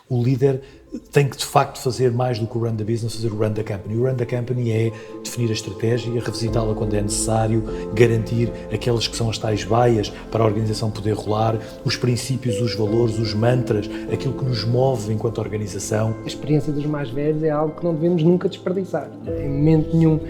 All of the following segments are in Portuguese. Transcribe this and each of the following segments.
O líder tem que, de facto, fazer mais do que o run da business, fazer o run da company. O run da company é definir a estratégia, revisitá-la quando é necessário, garantir aquelas que são as tais baias para a organização poder rolar, os princípios, os valores, os mantras, aquilo que nos move enquanto organização. A experiência dos mais velhos é algo que não devemos nunca desperdiçar, em momento nenhum.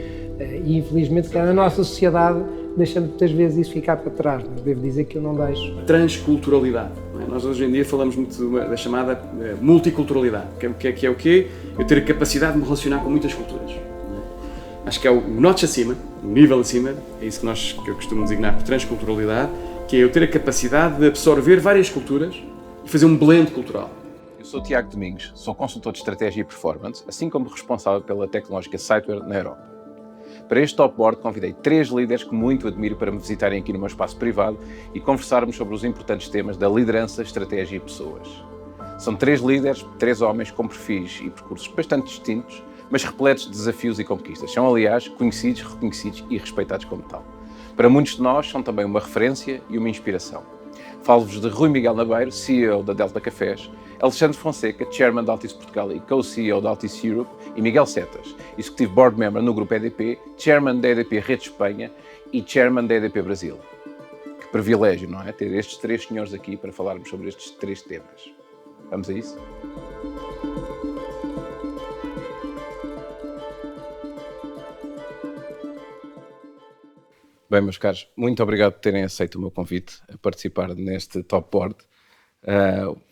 E infelizmente, na nossa sociedade, deixando muitas vezes isso ficar para trás, mas devo dizer que eu não deixo. Transculturalidade. Não é? Nós hoje em dia falamos muito da chamada multiculturalidade, que é o quê? Eu ter a capacidade de me relacionar com muitas culturas. Não é? Acho que é o notch acima, o nível acima, é isso que eu costumo designar por transculturalidade, que é eu ter a capacidade de absorver várias culturas e fazer um blend cultural. Eu sou o Tiago Domingos, sou consultor de estratégia e performance, assim como responsável pela tecnológica Siteware na Europa. Para este Top Board convidei 3 líderes que muito admiro para me visitarem aqui no meu espaço privado e conversarmos sobre os importantes temas da liderança, estratégia e pessoas. São 3 líderes, 3 homens com perfis e percursos bastante distintos, mas repletos de desafios e conquistas. São, aliás, conhecidos, reconhecidos e respeitados como tal. Para muitos de nós, são também uma referência e uma inspiração. Falo-vos de Rui Miguel Nabeiro, CEO da Delta Cafés, Alexandre Fonseca, Chairman da Altice Portugal e Co-CEO da Altice Europe, e Miguel Setas, Executive Board Member no Grupo EDP, Chairman da EDP Rede Espanha e Chairman da EDP Brasil. Que privilégio, não é? Ter estes 3 senhores aqui para falarmos sobre estes 3 temas. Vamos a isso? Bem, meus caros, muito obrigado por terem aceito o meu convite a participar neste Top Board,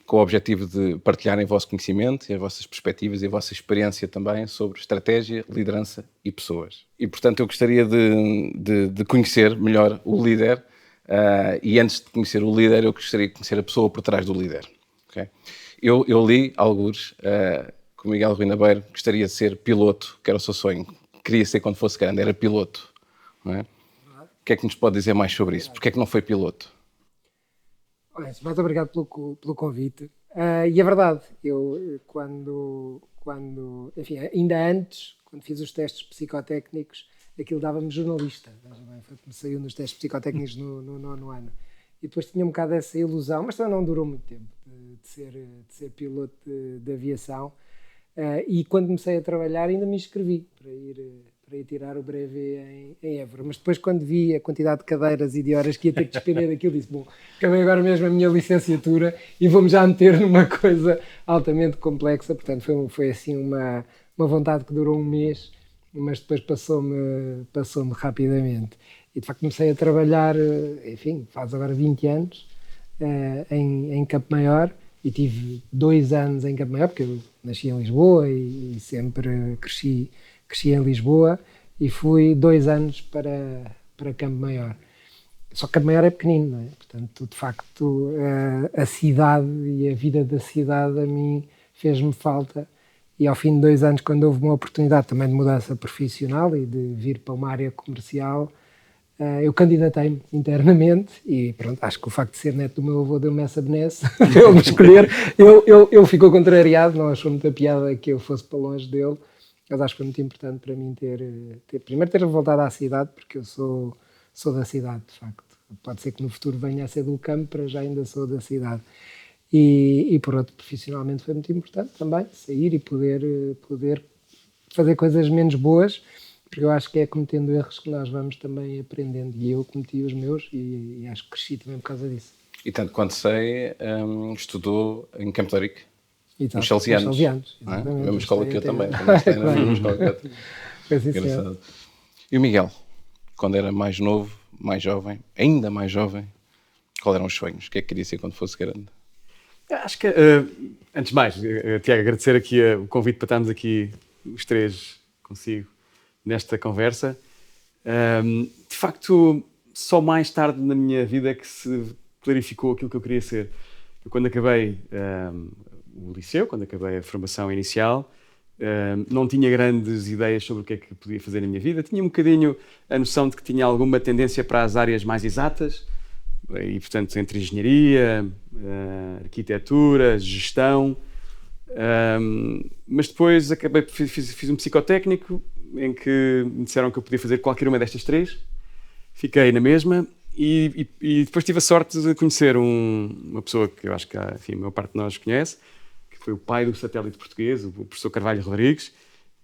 com o objetivo de partilharem o vosso conhecimento, as vossas perspectivas e a vossa experiência também sobre estratégia, liderança e pessoas. E, portanto, eu gostaria de conhecer melhor o líder, e antes de conhecer o líder, eu gostaria de conhecer a pessoa por trás do líder. Okay? Eu li algures que o Miguel Rui Nabeiro gostaria de ser piloto, que era o seu sonho. Queria ser quando fosse grande, era piloto. Não é? O que é que nos pode dizer mais sobre isso? Porquê é que não foi piloto? Olha, muito obrigado pelo convite. E é verdade, eu enfim, ainda antes, quando fiz os testes psicotécnicos, aquilo dava-me jornalista. Foi como saiu nos testes psicotécnicos no 9º ano. E depois tinha um bocado essa ilusão, mas também não durou muito tempo, de ser piloto de aviação. E quando comecei a trabalhar ainda me inscrevi para ir tirar o brevet em Évora, mas depois quando vi a quantidade de cadeiras e de horas que ia ter que despender daquilo, disse, bom, acabei agora mesmo a minha licenciatura e vou-me já meter numa coisa altamente complexa, portanto foi assim uma vontade que durou um mês, mas depois passou-me rapidamente. E de facto comecei a trabalhar, enfim, faz agora 20 anos, em Campo Maior, e tive 2 anos em Campo Maior, porque eu nasci em Lisboa e sempre cresci em Lisboa, e fui 2 anos para Campo Maior. Só que Campo Maior é pequenino, não é? Portanto, de facto, a cidade e a vida da cidade a mim fez-me falta, e ao fim de 2 anos, quando houve uma oportunidade também de mudança profissional e de vir para uma área comercial, eu candidatei-me internamente e pronto, acho que o facto de ser neto do meu avô deu-me essa benesse de ele me escolher. Ele ficou contrariado, não achou muita piada que eu fosse para longe dele, mas acho que foi muito importante para mim primeiro ter voltado à cidade, porque eu sou da cidade, de facto. Pode ser que no futuro venha a ser do campo, para já ainda sou da cidade. E por outro, profissionalmente foi muito importante também sair e poder fazer coisas menos boas, porque eu acho que é cometendo erros que nós vamos também aprendendo, e eu cometi os meus e acho que cresci também por causa disso. E tanto quanto sei, estudou em Campo de Ourique, nos Salesianos. Na mesma escola que eu também. Engraçado. E o Miguel, quando era mais novo, mais jovem, ainda mais jovem, quais eram os sonhos? O que é que queria ser quando fosse grande? Acho que, antes de mais, Tiago, agradecer aqui o convite para estarmos aqui os 3 consigo nesta conversa. De facto, só mais tarde na minha vida é que se clarificou aquilo que eu queria ser. Eu, quando acabei o liceu, quando acabei a formação inicial, não tinha grandes ideias sobre o que é que podia fazer na minha vida. Tinha um bocadinho a noção de que tinha alguma tendência para as áreas mais exatas, e portanto entre engenharia, arquitetura, gestão, mas depois fiz um psicotécnico em que me disseram que eu podia fazer qualquer uma destas 3, fiquei na mesma e depois tive a sorte de conhecer uma pessoa que eu acho que enfim, a maior parte de nós conhece, que foi o pai do satélite português, o professor Carvalho Rodrigues,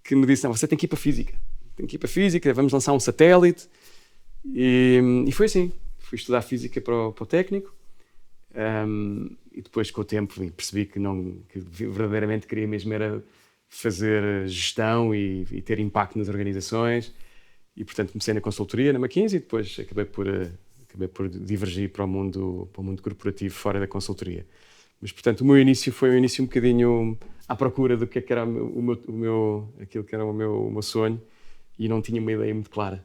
que me disse, não, você tem que ir para a física. Tem que ir para a física, vamos lançar um satélite. E foi assim. Fui estudar física para o técnico. E depois, com o tempo, percebi que verdadeiramente queria mesmo era fazer gestão e ter impacto nas organizações. E, portanto, comecei na consultoria, na McKinsey, e depois acabei por divergir para o mundo corporativo fora da consultoria. Mas, portanto, o meu início foi um início um bocadinho à procura do que era aquilo que era o meu sonho, e não tinha uma ideia muito clara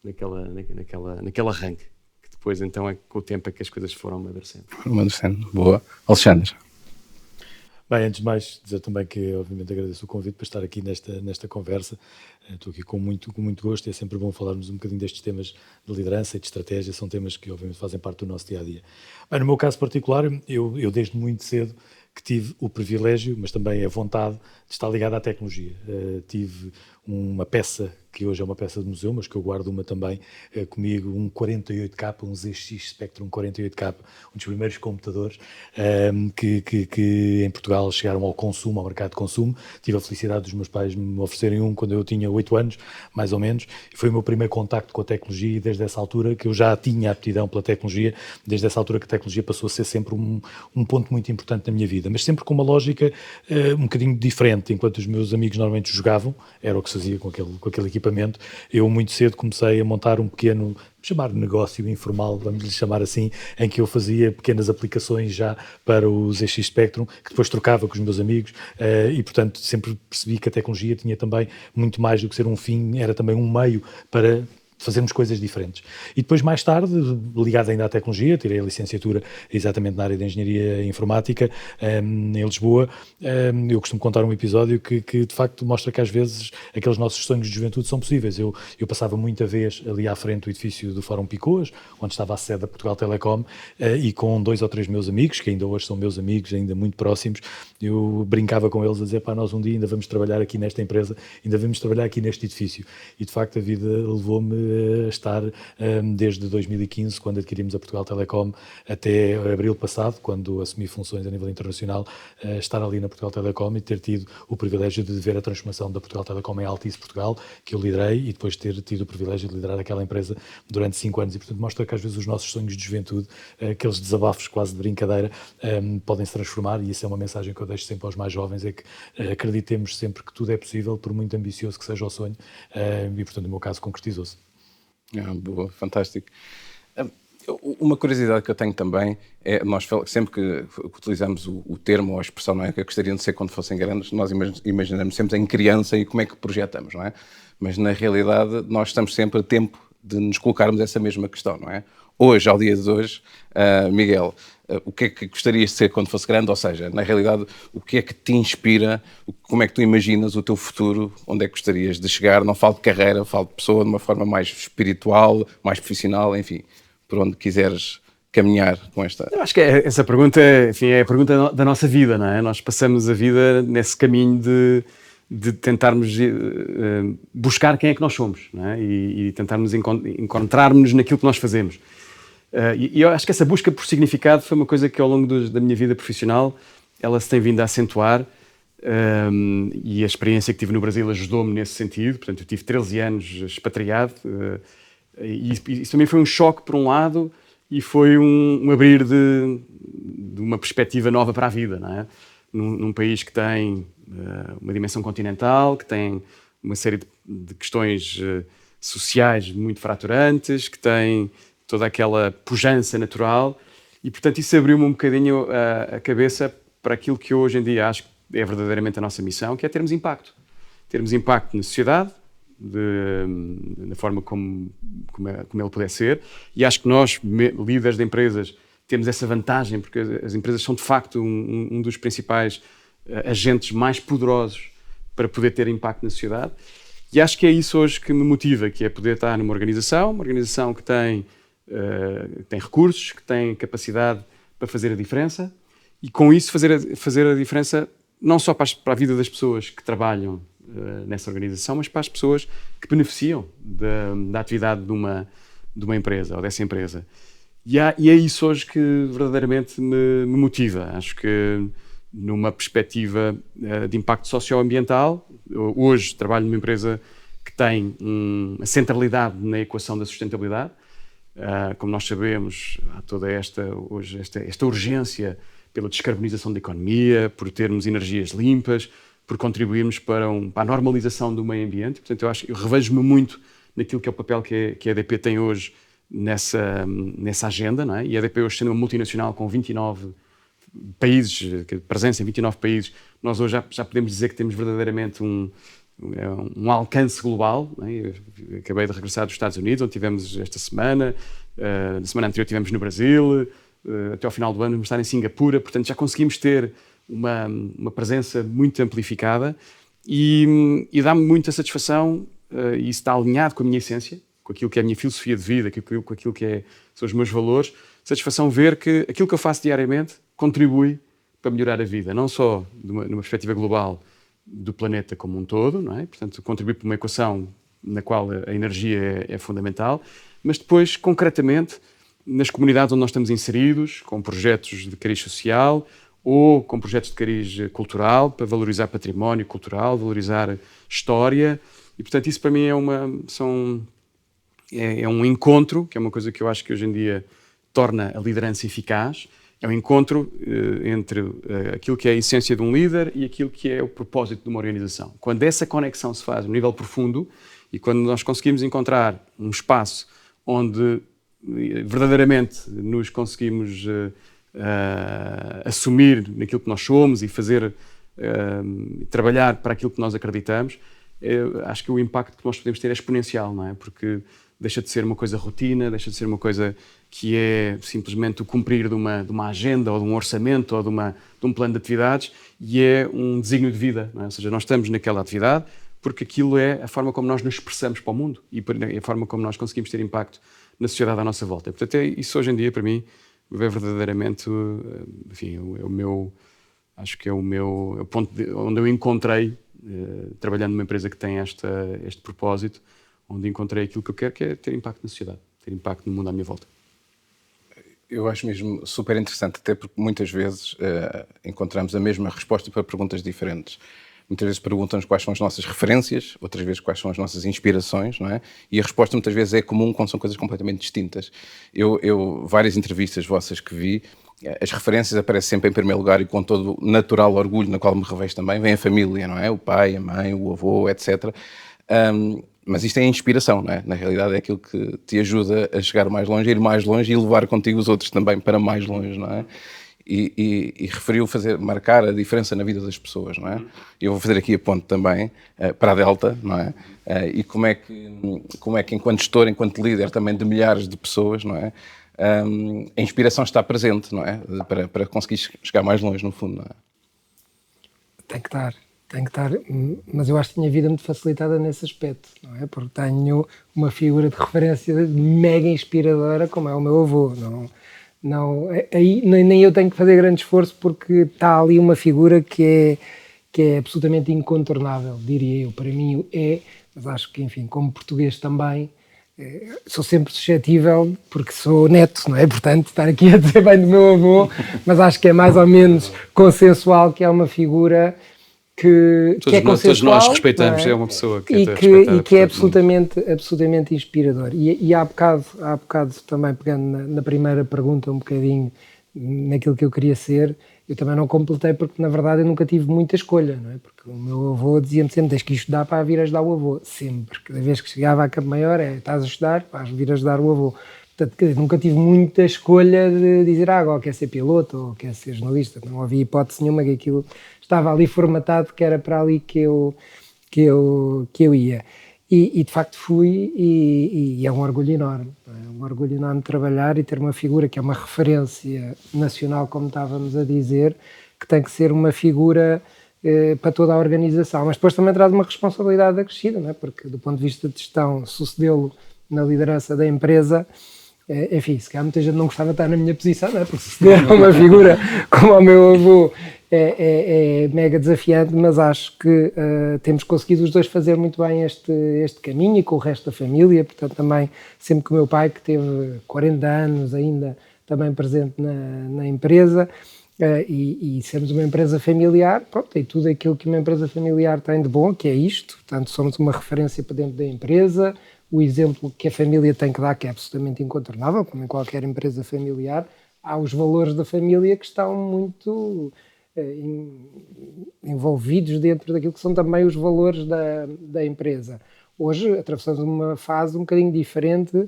naquele arranque. Que depois, então, com o tempo, é que as coisas foram amadurecendo. Boa. Alexandre. Bem, antes de mais, dizer também que, obviamente, agradeço o convite para estar aqui nesta conversa. Estou aqui com muito gosto, e é sempre bom falarmos um bocadinho destes temas de liderança e de estratégia. São temas que, obviamente, fazem parte do nosso dia-a-dia. Bem, no meu caso particular, eu desde muito cedo que tive o privilégio, mas também a vontade de estar ligado à tecnologia. Tive uma peça, que hoje é uma peça de museu, mas que eu guardo uma também comigo, um 48K, um ZX Spectrum 48K, um dos primeiros computadores que em Portugal chegaram ao consumo, ao mercado de consumo. Tive a felicidade dos meus pais me oferecerem um quando eu tinha 8 anos, mais ou menos, e foi o meu primeiro contacto com a tecnologia, e desde essa altura que eu já tinha aptidão pela tecnologia, desde essa altura que a tecnologia passou a ser sempre um ponto muito importante na minha vida, mas sempre com uma lógica um bocadinho diferente. Enquanto os meus amigos normalmente jogavam, era o que se fazia com aquele equipamento, eu muito cedo comecei a montar um pequeno, chamar negócio informal, vamos lhe chamar assim, em que eu fazia pequenas aplicações já para o ZX Spectrum, que depois trocava com os meus amigos, e portanto sempre percebi que a tecnologia tinha também muito mais do que ser um fim, era também um meio para fazermos coisas diferentes. E depois, mais tarde, ligado ainda à tecnologia, tirei a licenciatura exatamente na área de Engenharia Informática, em Lisboa. Eu costumo contar um episódio que de facto mostra que às vezes aqueles nossos sonhos de juventude são possíveis. Eu passava muita vez ali à frente do edifício do Fórum Picoas, onde estava a sede da Portugal Telecom, e com 2 ou 3 meus amigos, que ainda hoje são meus amigos, ainda muito próximos, eu brincava com eles a dizer, nós um dia ainda vamos trabalhar aqui nesta empresa, ainda vamos trabalhar aqui neste edifício. E de facto a vida levou-me a estar desde 2015, quando adquirimos a Portugal Telecom, até abril passado, quando assumi funções a nível internacional, estar ali na Portugal Telecom e ter tido o privilégio de ver a transformação da Portugal Telecom em Altice Portugal, que eu liderei, e depois ter tido o privilégio de liderar aquela empresa durante 5 anos. E portanto mostra que às vezes os nossos sonhos de juventude, aqueles desabafos quase de brincadeira, podem se transformar, e isso é uma mensagem que eu deixo sempre aos mais jovens, é que acreditemos sempre que tudo é possível, por muito ambicioso que seja o sonho, e portanto no meu caso concretizou-se. Boa, fantástico. Uma curiosidade que eu tenho também é, nós sempre que utilizamos o termo ou a expressão, não é, que gostariam de ser quando fossem grandes, nós imaginamos sempre em criança e como é que projetamos, não é? Mas na realidade nós estamos sempre a tempo de nos colocarmos essa mesma questão, não é? Hoje, ao dia de hoje, Miguel, o que é que gostarias de ser quando fosse grande? Ou seja, na realidade, o que é que te inspira? Como é que tu imaginas o teu futuro? Onde é que gostarias de chegar? Não falo de carreira, falo de pessoa de uma forma mais espiritual, mais profissional, enfim, por onde quiseres caminhar com esta... Eu acho que essa pergunta, enfim, é a pergunta da nossa vida, não é? Nós passamos a vida nesse caminho de tentarmos buscar quem é que nós somos, não é? E tentarmos encontrarmos naquilo que nós fazemos. E eu acho que essa busca por significado foi uma coisa que ao longo da minha vida profissional ela se tem vindo a acentuar, e a experiência que tive no Brasil ajudou-me nesse sentido. Portanto, eu tive 13 anos expatriado, e isso também foi um choque por um lado, e foi um abrir de uma perspectiva nova para a vida, não é? Num país que tem uma dimensão continental, que tem uma série de questões sociais muito fraturantes, que tem toda aquela pujança natural, e portanto isso abriu-me um bocadinho a cabeça para aquilo que eu hoje em dia acho que é verdadeiramente a nossa missão, que é termos impacto. Termos impacto na sociedade, na forma como ele puder ser, e acho que nós, líderes de empresas, temos essa vantagem, porque as empresas são de facto um dos principais agentes mais poderosos para poder ter impacto na sociedade, e acho que é isso hoje que me motiva, que é poder estar numa organização que tem recursos, que tem capacidade para fazer a diferença, e com isso fazer a diferença não só para a vida das pessoas que trabalham nessa organização, mas para as pessoas que beneficiam da atividade de uma empresa ou dessa empresa. E é isso hoje que verdadeiramente me motiva. Acho que numa perspectiva de impacto socioambiental. Hoje trabalho numa empresa que tem a centralidade na equação da sustentabilidade. Como nós sabemos, há toda esta urgência pela descarbonização da economia, por termos energias limpas, por contribuirmos para a normalização do meio ambiente. Portanto, eu revejo-me muito naquilo que é o papel que a EDP tem hoje nessa agenda, não é? E a EDP hoje, sendo uma multinacional com 29 países, presença em 29 países, nós hoje já podemos dizer que temos verdadeiramente um alcance global, não é? Eu acabei de regressar dos Estados Unidos, onde tivemos esta semana, na semana anterior tivemos no Brasil, até ao final do ano vamos estar em Singapura, portanto já conseguimos ter uma presença muito amplificada e dá-me muita satisfação, e isso está alinhado com a minha essência, com aquilo que é a minha filosofia de vida, com aquilo que são os meus valores, satisfação ver que aquilo que eu faço diariamente contribui para melhorar a vida, não só numa perspectiva global do planeta como um todo, não é? Portanto, contribui para uma equação na qual a energia é fundamental, mas depois, concretamente, nas comunidades onde nós estamos inseridos, com projetos de cariz social ou com projetos de cariz cultural, para valorizar património cultural, valorizar história, e portanto isso para mim é um encontro, que é uma coisa que eu acho que hoje em dia torna a liderança eficaz. É um encontro entre aquilo que é a essência de um líder e aquilo que é o propósito de uma organização. Quando essa conexão se faz no nível profundo e quando nós conseguimos encontrar um espaço onde verdadeiramente nos conseguimos assumir naquilo que nós somos e trabalhar para aquilo que nós acreditamos, acho que o impacto que nós podemos ter é exponencial, não é? Porque deixa de ser uma coisa rotina, deixa de ser uma coisa que é simplesmente o cumprir de uma agenda ou de um orçamento ou de um plano de atividades, e é um desígnio de vida, não é? Ou seja, nós estamos naquela atividade porque aquilo é a forma como nós nos expressamos para o mundo e a forma como nós conseguimos ter impacto na sociedade à nossa volta. Portanto, isso hoje em dia, para mim, é verdadeiramente, enfim, acho que é o ponto onde eu encontrei, trabalhando numa empresa que tem este propósito, onde encontrei aquilo que eu quero, que é ter impacto na sociedade, ter impacto no mundo à minha volta. Eu acho mesmo super interessante, até porque muitas vezes encontramos a mesma resposta para perguntas diferentes. Muitas vezes perguntam-nos quais são as nossas referências, outras vezes quais são as nossas inspirações, não é? E a resposta muitas vezes é comum quando são coisas completamente distintas. Várias entrevistas vossas que vi, as referências aparecem sempre em primeiro lugar e com todo o natural orgulho, na qual me revejo também, vem a família, não é? O pai, a mãe, o avô, etc. Mas isto é inspiração, não é? Na realidade é aquilo que te ajuda a chegar mais longe, a ir mais longe e levar contigo os outros também para mais longe, não é? E referiu marcar a diferença na vida das pessoas, não é? Eu vou fazer aqui a ponte também para a Delta, não é? E como é que enquanto gestor, enquanto líder também de milhares de pessoas, não é? A inspiração está presente, não é? Para conseguir chegar mais longe, no fundo, não é? Tem que estar, mas eu acho que tinha a vida muito facilitada nesse aspecto, não é? Porque tenho uma figura de referência mega inspiradora como é o meu avô, aí nem eu tenho que fazer grande esforço porque está ali uma figura que é absolutamente incontornável, diria eu. Para mim mas acho que, enfim, como português também, sou sempre suscetível, porque sou neto, não é? Portanto, estar aqui a dizer bem do meu avô, mas acho que é mais ou menos consensual que é uma figura que é consensual. Todos nós respeitamos, é uma pessoa que é absolutamente inspirador. E há bocado também, pegando na primeira pergunta um bocadinho naquilo que eu queria ser, eu também não completei porque na verdade eu nunca tive muita escolha, não é? Porque o meu avô dizia-me sempre: tens que ir estudar para vir ajudar o avô, sempre, cada vez que chegava a Campo Maior estás a estudar, vais vir ajudar o avô. Portanto, quer dizer, nunca tive muita escolha de dizer agora quer ser piloto ou quer ser jornalista, não havia hipótese nenhuma, que aquilo estava ali formatado, que era para ali que eu ia. E de facto fui, e é um orgulho enorme. É um orgulho enorme trabalhar e ter uma figura que é uma referência nacional, como estávamos a dizer, que tem que ser uma figura para toda a organização. Mas depois também traz uma responsabilidade acrescida, não é? Porque do ponto de vista de gestão, sucedê-lo na liderança da empresa, enfim, se calhar muita gente não gostava de estar na minha posição, não é? Porque suceder a uma figura como o meu avô é mega desafiante, mas acho que temos conseguido os dois fazer muito bem este caminho, e com o resto da família. Portanto, também sempre com o meu pai, que teve 40 anos ainda também presente na empresa, e sermos uma empresa familiar, pronto, tem tudo aquilo que uma empresa familiar tem de bom, que é isto. Portanto, somos uma referência para dentro da empresa, o exemplo que a família tem que dar, que é absolutamente incontornável, como em qualquer empresa familiar. Há os valores da família que estão muito envolvidos dentro daquilo que são também os valores da empresa. Hoje atravessamos uma fase um bocadinho diferente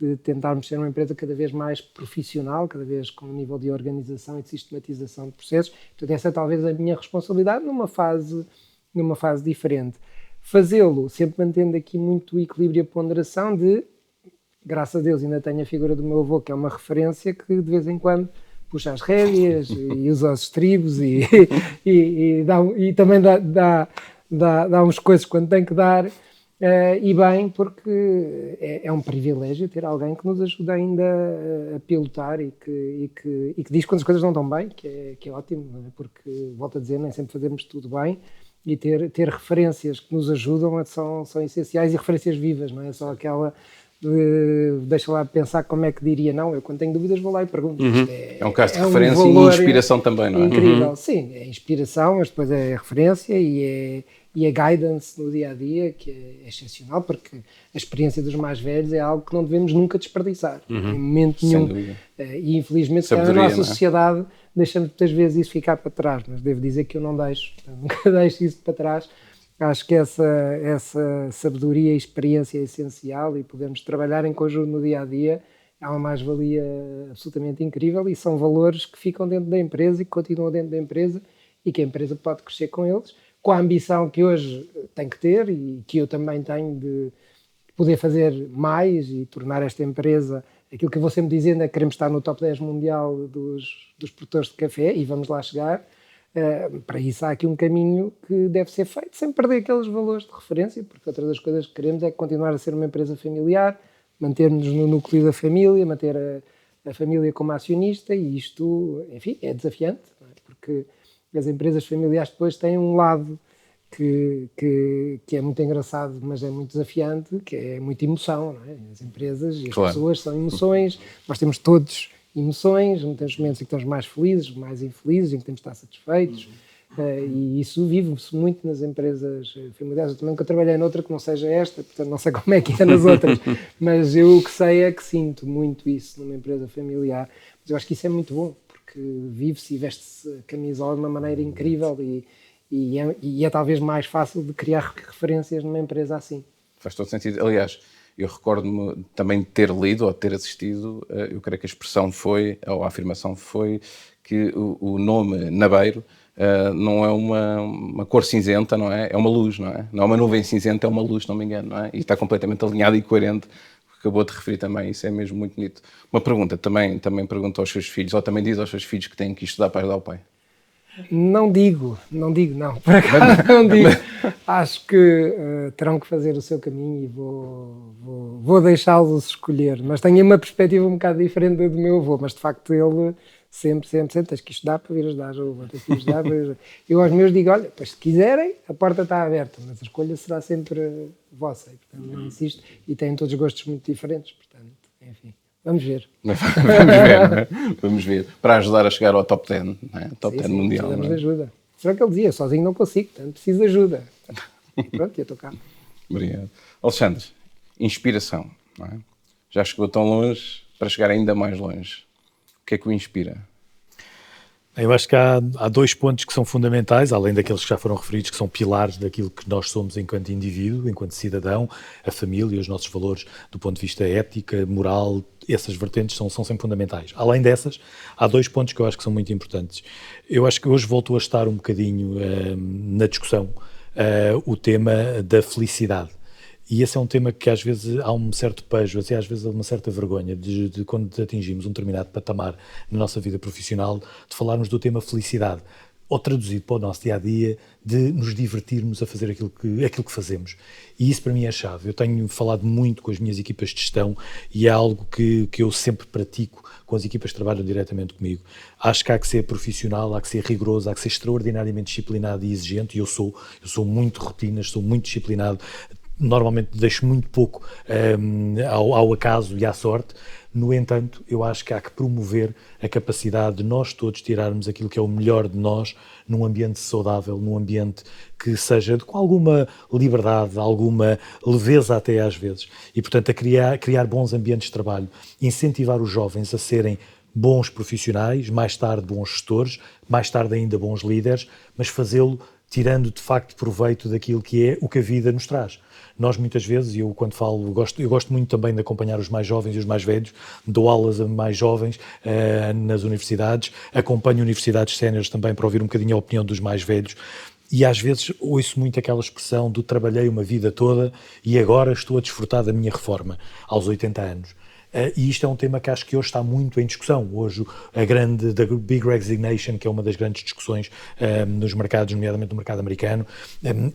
de tentarmos ser uma empresa cada vez mais profissional, cada vez com um nível de organização e de sistematização de processos. Portanto, essa é talvez a minha responsabilidade numa fase diferente. Fazê-lo sempre mantendo aqui muito o equilíbrio e a ponderação de, graças a Deus, ainda tenho a figura do meu avô, que é uma referência que de vez em quando puxa as rédeas e usa os estribos e também dá uns coisas quando tem que dar. E bem, porque é um privilégio ter alguém que nos ajuda ainda a pilotar e que diz quando as coisas não estão bem, que é ótimo, não é? Porque, volto a dizer, nem sempre fazemos tudo bem, e ter referências que nos ajudam são essenciais, e referências vivas, não é só aquela deixa lá pensar como é que diria. Não, eu quando tenho dúvidas vou lá e pergunto. É um caso de referência e inspiração também, não é? Incrível, sim, é inspiração, mas depois é referência e a guidance no dia-a-dia, que é excepcional, porque a experiência dos mais velhos é algo que não devemos nunca desperdiçar, em momento nenhum. E infelizmente na nossa sociedade deixamos muitas vezes isso ficar para trás, mas devo dizer que eu não deixo, nunca deixo isso para trás. Acho que essa sabedoria e experiência é essencial, e podermos trabalhar em conjunto no dia-a-dia é uma mais-valia absolutamente incrível, e são valores que ficam dentro da empresa e que continuam dentro da empresa, e que a empresa pode crescer com eles, com a ambição que hoje tem que ter e que eu também tenho de poder fazer mais e tornar esta empresa aquilo que eu vou sempre dizendo, é que queremos estar no top 10 mundial dos produtores de café, e vamos lá chegar. Para isso há aqui um caminho que deve ser feito sem perder aqueles valores de referência, porque outra das coisas que queremos é continuar a ser uma empresa familiar, manter-nos no núcleo da família, manter a família como acionista, e isto, enfim, é desafiante, não é? Porque as empresas familiares depois têm um lado que é muito engraçado, mas é muito desafiante, que é muita emoção, não é? As empresas e as pessoas são emoções, nós temos todos emoções, temos momentos em que estamos mais felizes, mais infelizes, em que temos de estar satisfeitos, e isso vive-se muito nas empresas familiares. Eu também nunca trabalhei noutra que não seja esta, portanto não sei como é que é nas outras, mas eu o que sei é que sinto muito isso numa empresa familiar. Mas eu acho que isso é muito bom, porque vive-se e veste-se a camisola de uma maneira incrível, e é talvez mais fácil de criar referências numa empresa assim. Faz todo sentido. Aliás, eu recordo-me também de ter lido ou de ter assistido, eu creio que a expressão foi, ou a afirmação foi, que o nome Nabeiro não é uma cor cinzenta, não é? É uma luz, não é? Não é uma nuvem cinzenta, é uma luz, não me engano, não é? E está completamente alinhado e coerente, acabou de referir também, isso é mesmo muito bonito. Uma pergunta, também pergunta aos seus filhos, ou também diz aos seus filhos que têm que estudar para ajudar o pai? Não digo, por acaso não digo. Acho que terão que fazer o seu caminho, e vou deixá-los escolher, mas tenho uma perspectiva um bocado diferente do meu avô, mas de facto ele sempre, tens que estudar para vir ajudar, tens que estudar para vir ajudar. Eu aos meus digo, olha, pois se quiserem, a porta está aberta, mas a escolha será sempre vossa, e portanto não insisto, e têm todos gostos muito diferentes, portanto, enfim. Vamos ver. Vamos ver. Para ajudar a chegar ao top 10, não é? Top 10 mundial. Precisamos de ajuda. Será que ele dizia? Sozinho não consigo, portanto preciso de ajuda. E pronto, eu estou cá. Obrigado. Alexandre, inspiração, não é? Já chegou tão longe para chegar ainda mais longe. O que é que o inspira? Eu acho que há dois pontos que são fundamentais, além daqueles que já foram referidos, que são pilares daquilo que nós somos enquanto indivíduo, enquanto cidadão, a família, os nossos valores do ponto de vista ética, moral, essas vertentes são sempre fundamentais. Além dessas, há dois pontos que eu acho que são muito importantes. Eu acho que hoje voltou a estar um bocadinho na discussão o tema da felicidade. E esse é um tema que às vezes há um certo pejo, até às vezes há uma certa vergonha de quando atingimos um determinado patamar na nossa vida profissional, de falarmos do tema felicidade, ou traduzido para o nosso dia-a-dia, de nos divertirmos a fazer aquilo que fazemos. E isso para mim é a chave. Eu tenho falado muito com as minhas equipas de gestão, e é algo que eu sempre pratico com as equipas que trabalham diretamente comigo. Acho que há que ser profissional, há que ser rigoroso, há que ser extraordinariamente disciplinado e exigente, e eu sou muito rotinas, sou muito disciplinado. normalmente deixo muito pouco ao acaso e à sorte. No entanto, eu acho que há que promover a capacidade de nós todos tirarmos aquilo que é o melhor de nós num ambiente saudável, num ambiente que seja com alguma liberdade, alguma leveza até às vezes. E, portanto, a criar bons ambientes de trabalho, incentivar os jovens a serem bons profissionais, mais tarde bons gestores, mais tarde ainda bons líderes, mas fazê-lo tirando de facto proveito daquilo que é o que a vida nos traz. Nós muitas vezes, e eu quando falo, eu gosto muito também de acompanhar os mais jovens e os mais velhos, dou aulas a mais jovens nas universidades, acompanho universidades séniores também para ouvir um bocadinho a opinião dos mais velhos, e às vezes ouço muito aquela expressão do trabalhei uma vida toda e agora estou a desfrutar da minha reforma, aos 80 anos. E isto é um tema que acho que hoje está muito em discussão. Hoje, da Big Resignation, que é uma das grandes discussões nos mercados, nomeadamente no mercado americano,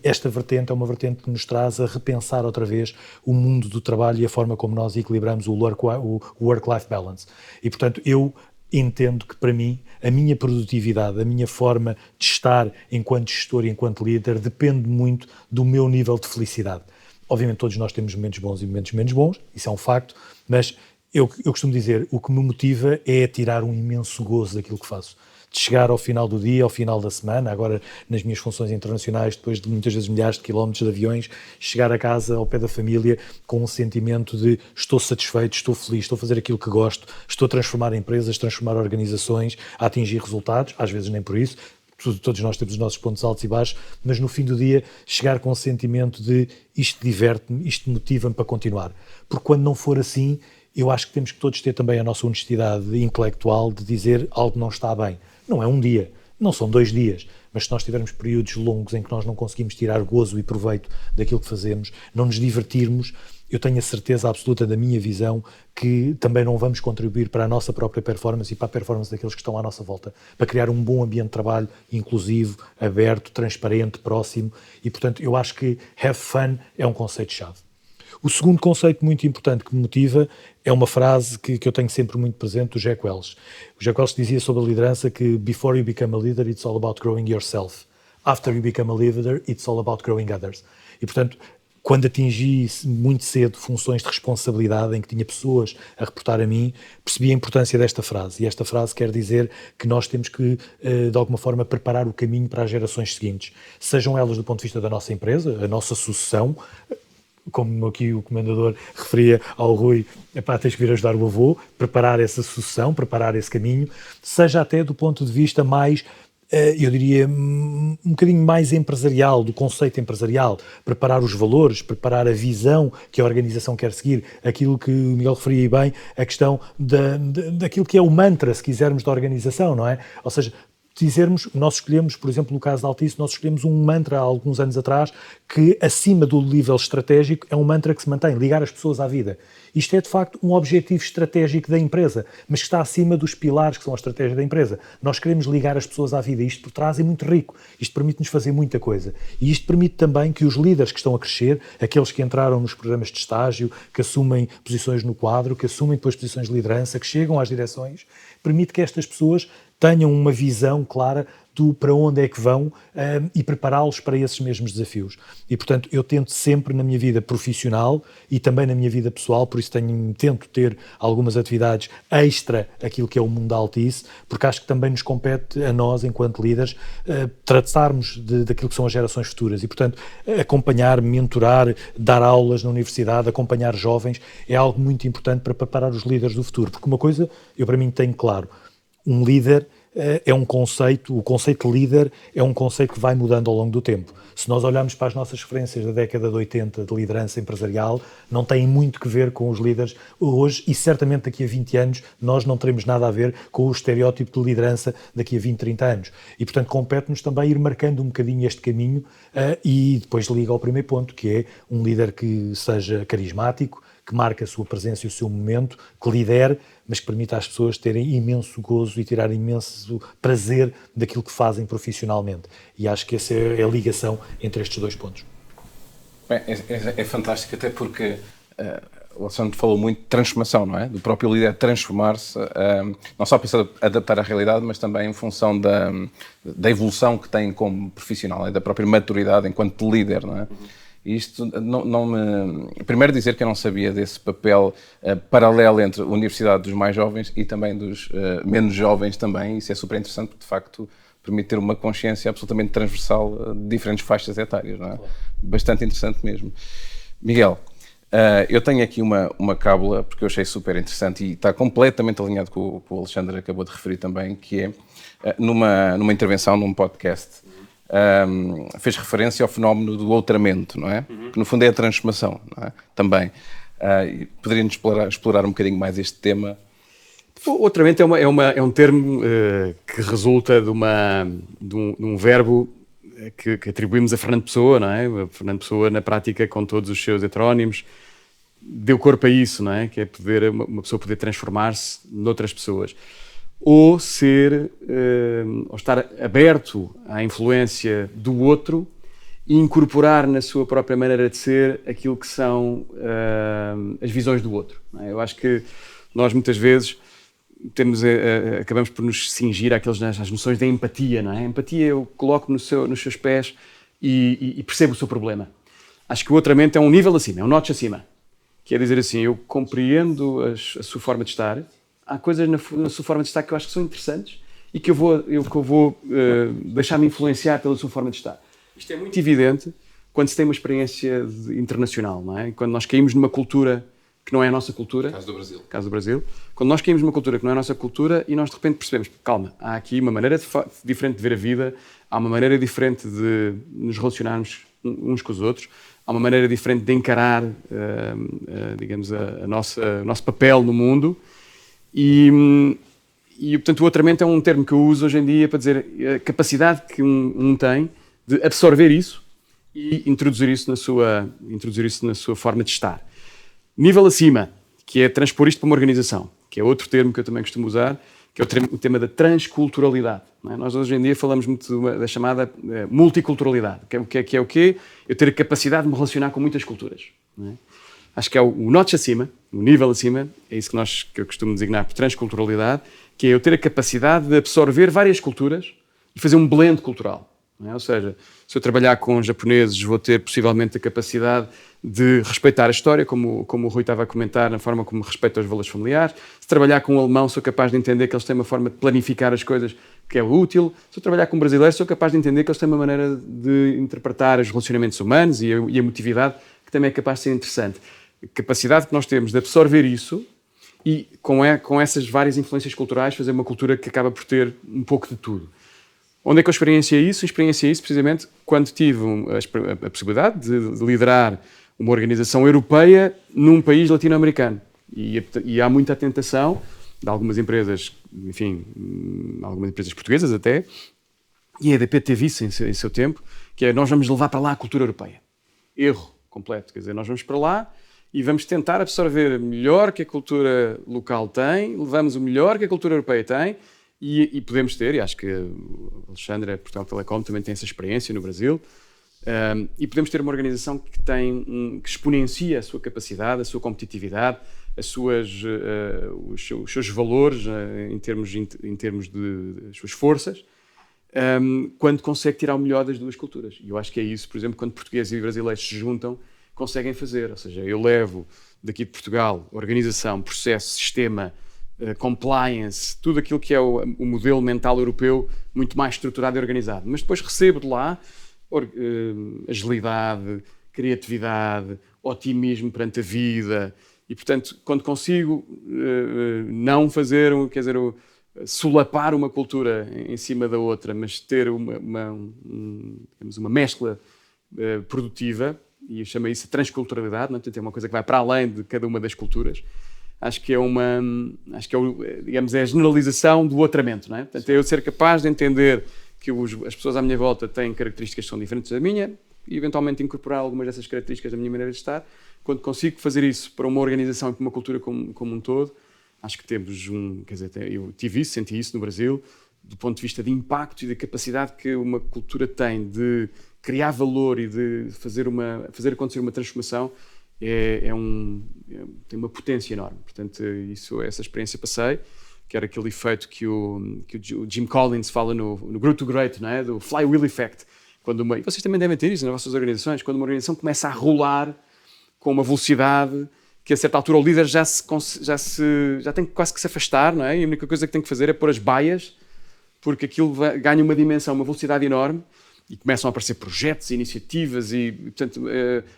esta vertente é uma vertente que nos traz a repensar outra vez o mundo do trabalho e a forma como nós equilibramos o work-life balance. E, portanto, eu entendo que, para mim, a minha produtividade, a minha forma de estar enquanto gestor e enquanto líder depende muito do meu nível de felicidade. Obviamente, todos nós temos momentos bons e momentos menos bons, isso é um facto, mas eu costumo dizer, o que me motiva é tirar um imenso gozo daquilo que faço. De chegar ao final do dia, ao final da semana, agora nas minhas funções internacionais, depois de muitas vezes milhares de quilómetros de aviões, chegar a casa, ao pé da família, com um sentimento de estou satisfeito, estou feliz, estou a fazer aquilo que gosto, estou a transformar empresas, transformar organizações, a atingir resultados, às vezes nem por isso. Todos nós temos os nossos pontos altos e baixos, mas no fim do dia chegar com o sentimento de isto diverte-me, isto motiva-me para continuar. Porque quando não for assim, eu acho que temos que todos ter também a nossa honestidade intelectual de dizer algo não está bem. Não é um dia, não são 2 dias, mas se nós tivermos períodos longos em que nós não conseguimos tirar gozo e proveito daquilo que fazemos, não nos divertirmos, eu tenho a certeza absoluta da minha visão que também não vamos contribuir para a nossa própria performance e para a performance daqueles que estão à nossa volta, para criar um bom ambiente de trabalho inclusivo, aberto, transparente, próximo, e portanto eu acho que have fun é um conceito-chave. O segundo conceito muito importante que me motiva é uma frase que eu tenho sempre muito presente do Jack Welch. O Jack Welch dizia sobre a liderança que before you become a leader, it's all about growing yourself. After you become a leader, it's all about growing others. E, portanto, quando atingi muito cedo funções de responsabilidade em que tinha pessoas a reportar a mim, percebi a importância desta frase. E esta frase quer dizer que nós temos que, de alguma forma, preparar o caminho para as gerações seguintes. Sejam elas do ponto de vista da nossa empresa, a nossa sucessão, como aqui o comendador referia ao Rui, tens que vir ajudar o avô, preparar essa sucessão, preparar esse caminho, seja até do ponto de vista mais, eu diria, um bocadinho mais empresarial, do conceito empresarial, preparar os valores, preparar a visão que a organização quer seguir, aquilo que o Miguel referia bem, a questão daquilo que é o mantra, se quisermos, da organização, não é? Ou seja, nós escolhemos, por exemplo, no caso da Altice, nós escolhemos um mantra há alguns anos atrás que, acima do nível estratégico, é um mantra que se mantém, ligar as pessoas à vida. Isto é, de facto, um objetivo estratégico da empresa, mas que está acima dos pilares que são a estratégia da empresa. Nós queremos ligar as pessoas à vida. Isto por trás é muito rico. Isto permite-nos fazer muita coisa. E isto permite também que os líderes que estão a crescer, aqueles que entraram nos programas de estágio, que assumem posições no quadro, que assumem depois posições de liderança, que chegam às direções, permite que estas pessoas tenham uma visão clara do para onde é que vão e prepará-los para esses mesmos desafios. E, portanto, eu tento sempre na minha vida profissional e também na minha vida pessoal, por isso tento ter algumas atividades extra aquilo que é o mundo da Altice, porque acho que também nos compete a nós, enquanto líderes, tratarmos daquilo que são as gerações futuras. E, portanto, acompanhar, mentorar, dar aulas na universidade, acompanhar jovens, é algo muito importante para preparar os líderes do futuro. Porque uma coisa, eu para mim tenho claro, um líder é um conceito, o conceito de líder é um conceito que vai mudando ao longo do tempo. Se nós olharmos para as nossas referências da década de 80 de liderança empresarial, não tem muito que ver com os líderes hoje e certamente daqui a 20 anos nós não teremos nada a ver com o estereótipo de liderança daqui a 20, 30 anos. E, portanto, compete-nos também ir marcando um bocadinho este caminho e depois liga ao primeiro ponto, que é um líder que seja carismático, que marque a sua presença e o seu momento, que lidere, mas que permita às pessoas terem imenso gozo e tirar imenso prazer daquilo que fazem profissionalmente. E acho que essa é a ligação entre estes 2 pontos. Bem, é fantástico, até porque o Alessandro falou muito de transformação, não é? Do próprio líder transformar-se, não só para se adaptar à realidade, mas também em função da evolução que tem como profissional, da própria maturidade enquanto líder, não é? E isto não me... Primeiro dizer que eu não sabia desse papel paralelo entre a universidade dos mais jovens e também dos menos jovens também. Isso é super interessante porque, de facto, permite ter uma consciência absolutamente transversal de diferentes faixas etárias, não é? Claro. Bastante interessante mesmo. Miguel, eu tenho aqui uma cábula, porque eu achei super interessante e está completamente alinhado com o que o Alexandre acabou de referir também, que é numa intervenção, num podcast, fez referência ao fenómeno do outramento, não é? Que no fundo é a transformação, não é? Também. Poderia-nos explorar um bocadinho mais este tema? O outramento é um termo que resulta de um verbo que atribuímos a Fernando Pessoa, não é? Fernando Pessoa, na prática, com todos os seus heterónimos, deu corpo a isso, não é? Que é uma pessoa poder transformar-se noutras pessoas. Ou estar aberto à influência do outro e incorporar na sua própria maneira de ser aquilo que são as visões do outro, não é? Eu acho que nós, muitas vezes, acabamos por nos cingir às noções da empatia, não é? A empatia eu coloco nos seus pés e percebo o seu problema. Acho que o outramento é um nível acima, é um notch acima. Que é dizer assim, eu compreendo a sua forma de estar, há coisas na sua forma de estar que eu acho que são interessantes e que eu vou deixar-me influenciar pela sua forma de estar. Isto é muito evidente quando se tem uma experiência internacional, não é? Quando nós caímos numa cultura que não é a nossa cultura. Caso do Brasil. Caso do Brasil. Quando nós caímos numa cultura que não é a nossa cultura e nós de repente percebemos, calma, há aqui uma maneira diferente de ver a vida, há uma maneira diferente de nos relacionarmos uns com os outros, há uma maneira diferente de encarar, digamos, o nosso papel no mundo e, portanto, o outramento é um termo que eu uso hoje em dia para dizer a capacidade que um tem de absorver isso e introduzir isso na sua forma de estar. Nível acima, que é transpor isto para uma organização, que é outro termo que eu também costumo usar, que é o tema da transculturalidade. Não é? Nós hoje em dia falamos muito da chamada multiculturalidade, que é o quê? Eu ter a capacidade de me relacionar com muitas culturas. Não é? Acho que é o notch acima, o nível acima, é isso que eu costumo designar por transculturalidade, que é eu ter a capacidade de absorver várias culturas e fazer um blend cultural. Não é? Ou seja, se eu trabalhar com japoneses, vou ter possivelmente a capacidade de respeitar a história, como o Rui estava a comentar, na forma como respeita os valores familiares. Se trabalhar com um alemão, sou capaz de entender que eles têm uma forma de planificar as coisas que é útil. Se eu trabalhar com um brasileiro, sou capaz de entender que eles têm uma maneira de interpretar os relacionamentos humanos e a emotividade que também é capaz de ser interessante. A capacidade que nós temos de absorver isso e, com essas várias influências culturais, fazer uma cultura que acaba por ter um pouco de tudo. Onde é que eu experienciei isso? Experienciei isso precisamente quando tive a possibilidade de liderar uma organização europeia num país latino-americano. E há muita tentação de algumas empresas, enfim, algumas empresas portuguesas até, e a EDP teve isso em seu tempo, que é nós vamos levar para lá a cultura europeia. Erro completo, quer dizer, nós vamos para lá e vamos tentar absorver o melhor que a cultura local tem, levamos o melhor que a cultura europeia tem, e podemos ter, e acho que o Alexandre, Portugal Telecom, também tem essa experiência no Brasil, e podemos ter uma organização que exponencia a sua capacidade, a sua competitividade, os seus valores em termos das suas forças, quando consegue tirar o melhor das duas culturas. E eu acho que é isso, por exemplo, quando portugueses e brasileiros se juntam, conseguem fazer. Ou seja, eu levo daqui de Portugal organização, processo, sistema, compliance, tudo aquilo que é o modelo mental europeu muito mais estruturado e organizado. Mas depois recebo de lá agilidade, criatividade, otimismo perante a vida e, portanto, quando consigo não fazer, solapar uma cultura em cima da outra, mas ter digamos, uma mescla produtiva, e eu chamo isso de transculturalidade, não é? Portanto, é uma coisa que vai para além de cada uma das culturas. Acho que é digamos, é a generalização do outramento, não é? Portanto, é eu ser capaz de entender que as pessoas à minha volta têm características que são diferentes da minha e eventualmente incorporar algumas dessas características da minha maneira de estar. Quando consigo fazer isso para uma organização e para uma cultura como um todo, acho que temos eu tive isso, senti isso no Brasil, do ponto de vista de impacto e da capacidade que uma cultura tem de criar valor e de fazer acontecer uma transformação, tem uma potência enorme. Portanto, essa experiência passei, que era aquele efeito que o Jim Collins fala no Grow to Great, não é? Do flywheel effect. E vocês também devem ter isso nas vossas organizações, quando uma organização começa a rolar com uma velocidade que a certa altura o líder já tem quase que se afastar, não é? E a única coisa que tem que fazer é pôr as baias, porque aquilo ganha uma dimensão, uma velocidade enorme, e começam a aparecer projetos, iniciativas, e portanto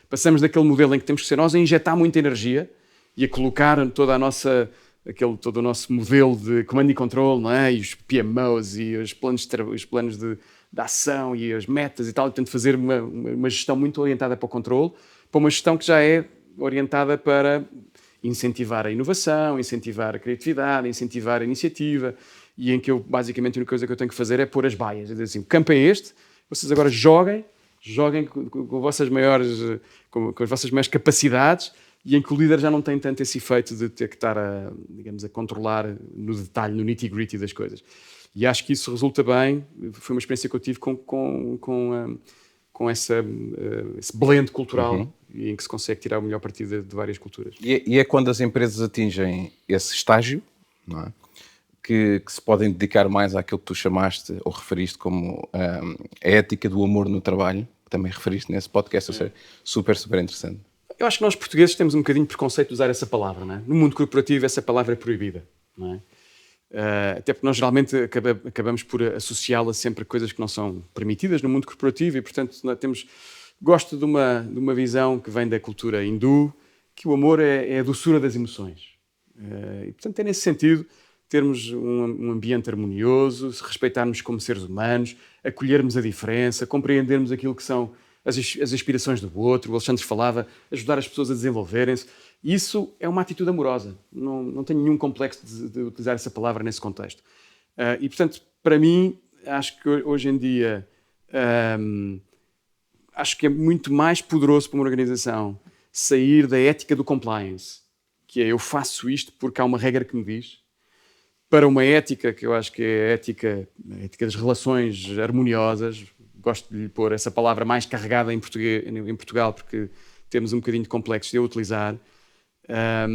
passamos daquele modelo em que temos que ser nós a injetar muita energia e a colocar todo o nosso modelo de comando e controle, não é? E os PMOs e os planos de ação e as metas e tal, e portanto fazer uma gestão muito orientada para o controle, para uma gestão que já é orientada para incentivar a inovação, incentivar a criatividade, incentivar a iniciativa, e em que basicamente a única coisa que eu tenho que fazer é pôr as baias, é dizer assim, o campo é este, vocês agora joguem com as vossas maiores capacidades, e em que o líder já não tem tanto esse efeito de ter que estar a controlar no detalhe, no nitty-gritty das coisas. E acho que isso resulta bem, foi uma experiência que eu tive com esse blend cultural, em que se consegue tirar o melhor partido de várias culturas. E é quando as empresas atingem esse estágio, não é? Que se podem dedicar mais àquilo que tu chamaste ou referiste como a ética do amor no trabalho, que também referiste nesse podcast, ou seja, super, super interessante. Eu acho que nós portugueses temos um bocadinho de preconceito de usar essa palavra, não é? No mundo corporativo essa palavra é proibida, não é? Até porque nós geralmente acabamos por associá-la sempre a coisas que não são permitidas no mundo corporativo e, portanto, gosto de uma visão que vem da cultura hindu, que o amor é a doçura das emoções. E, portanto, é nesse sentido termos um ambiente harmonioso, respeitarmos como seres humanos, acolhermos a diferença, compreendermos aquilo que são as aspirações do outro. O Alexandre falava, ajudar as pessoas a desenvolverem-se. Isso é uma atitude amorosa. Não tenho nenhum complexo de utilizar essa palavra nesse contexto. E, portanto, para mim, acho que hoje em dia acho que é muito mais poderoso para uma organização sair da ética do compliance, que é eu faço isto porque há uma regra que me diz, para uma ética que eu acho que é a ética das relações harmoniosas. Gosto de lhe pôr essa palavra mais carregada em Portugal, porque temos um bocadinho de complexo de eu utilizar. A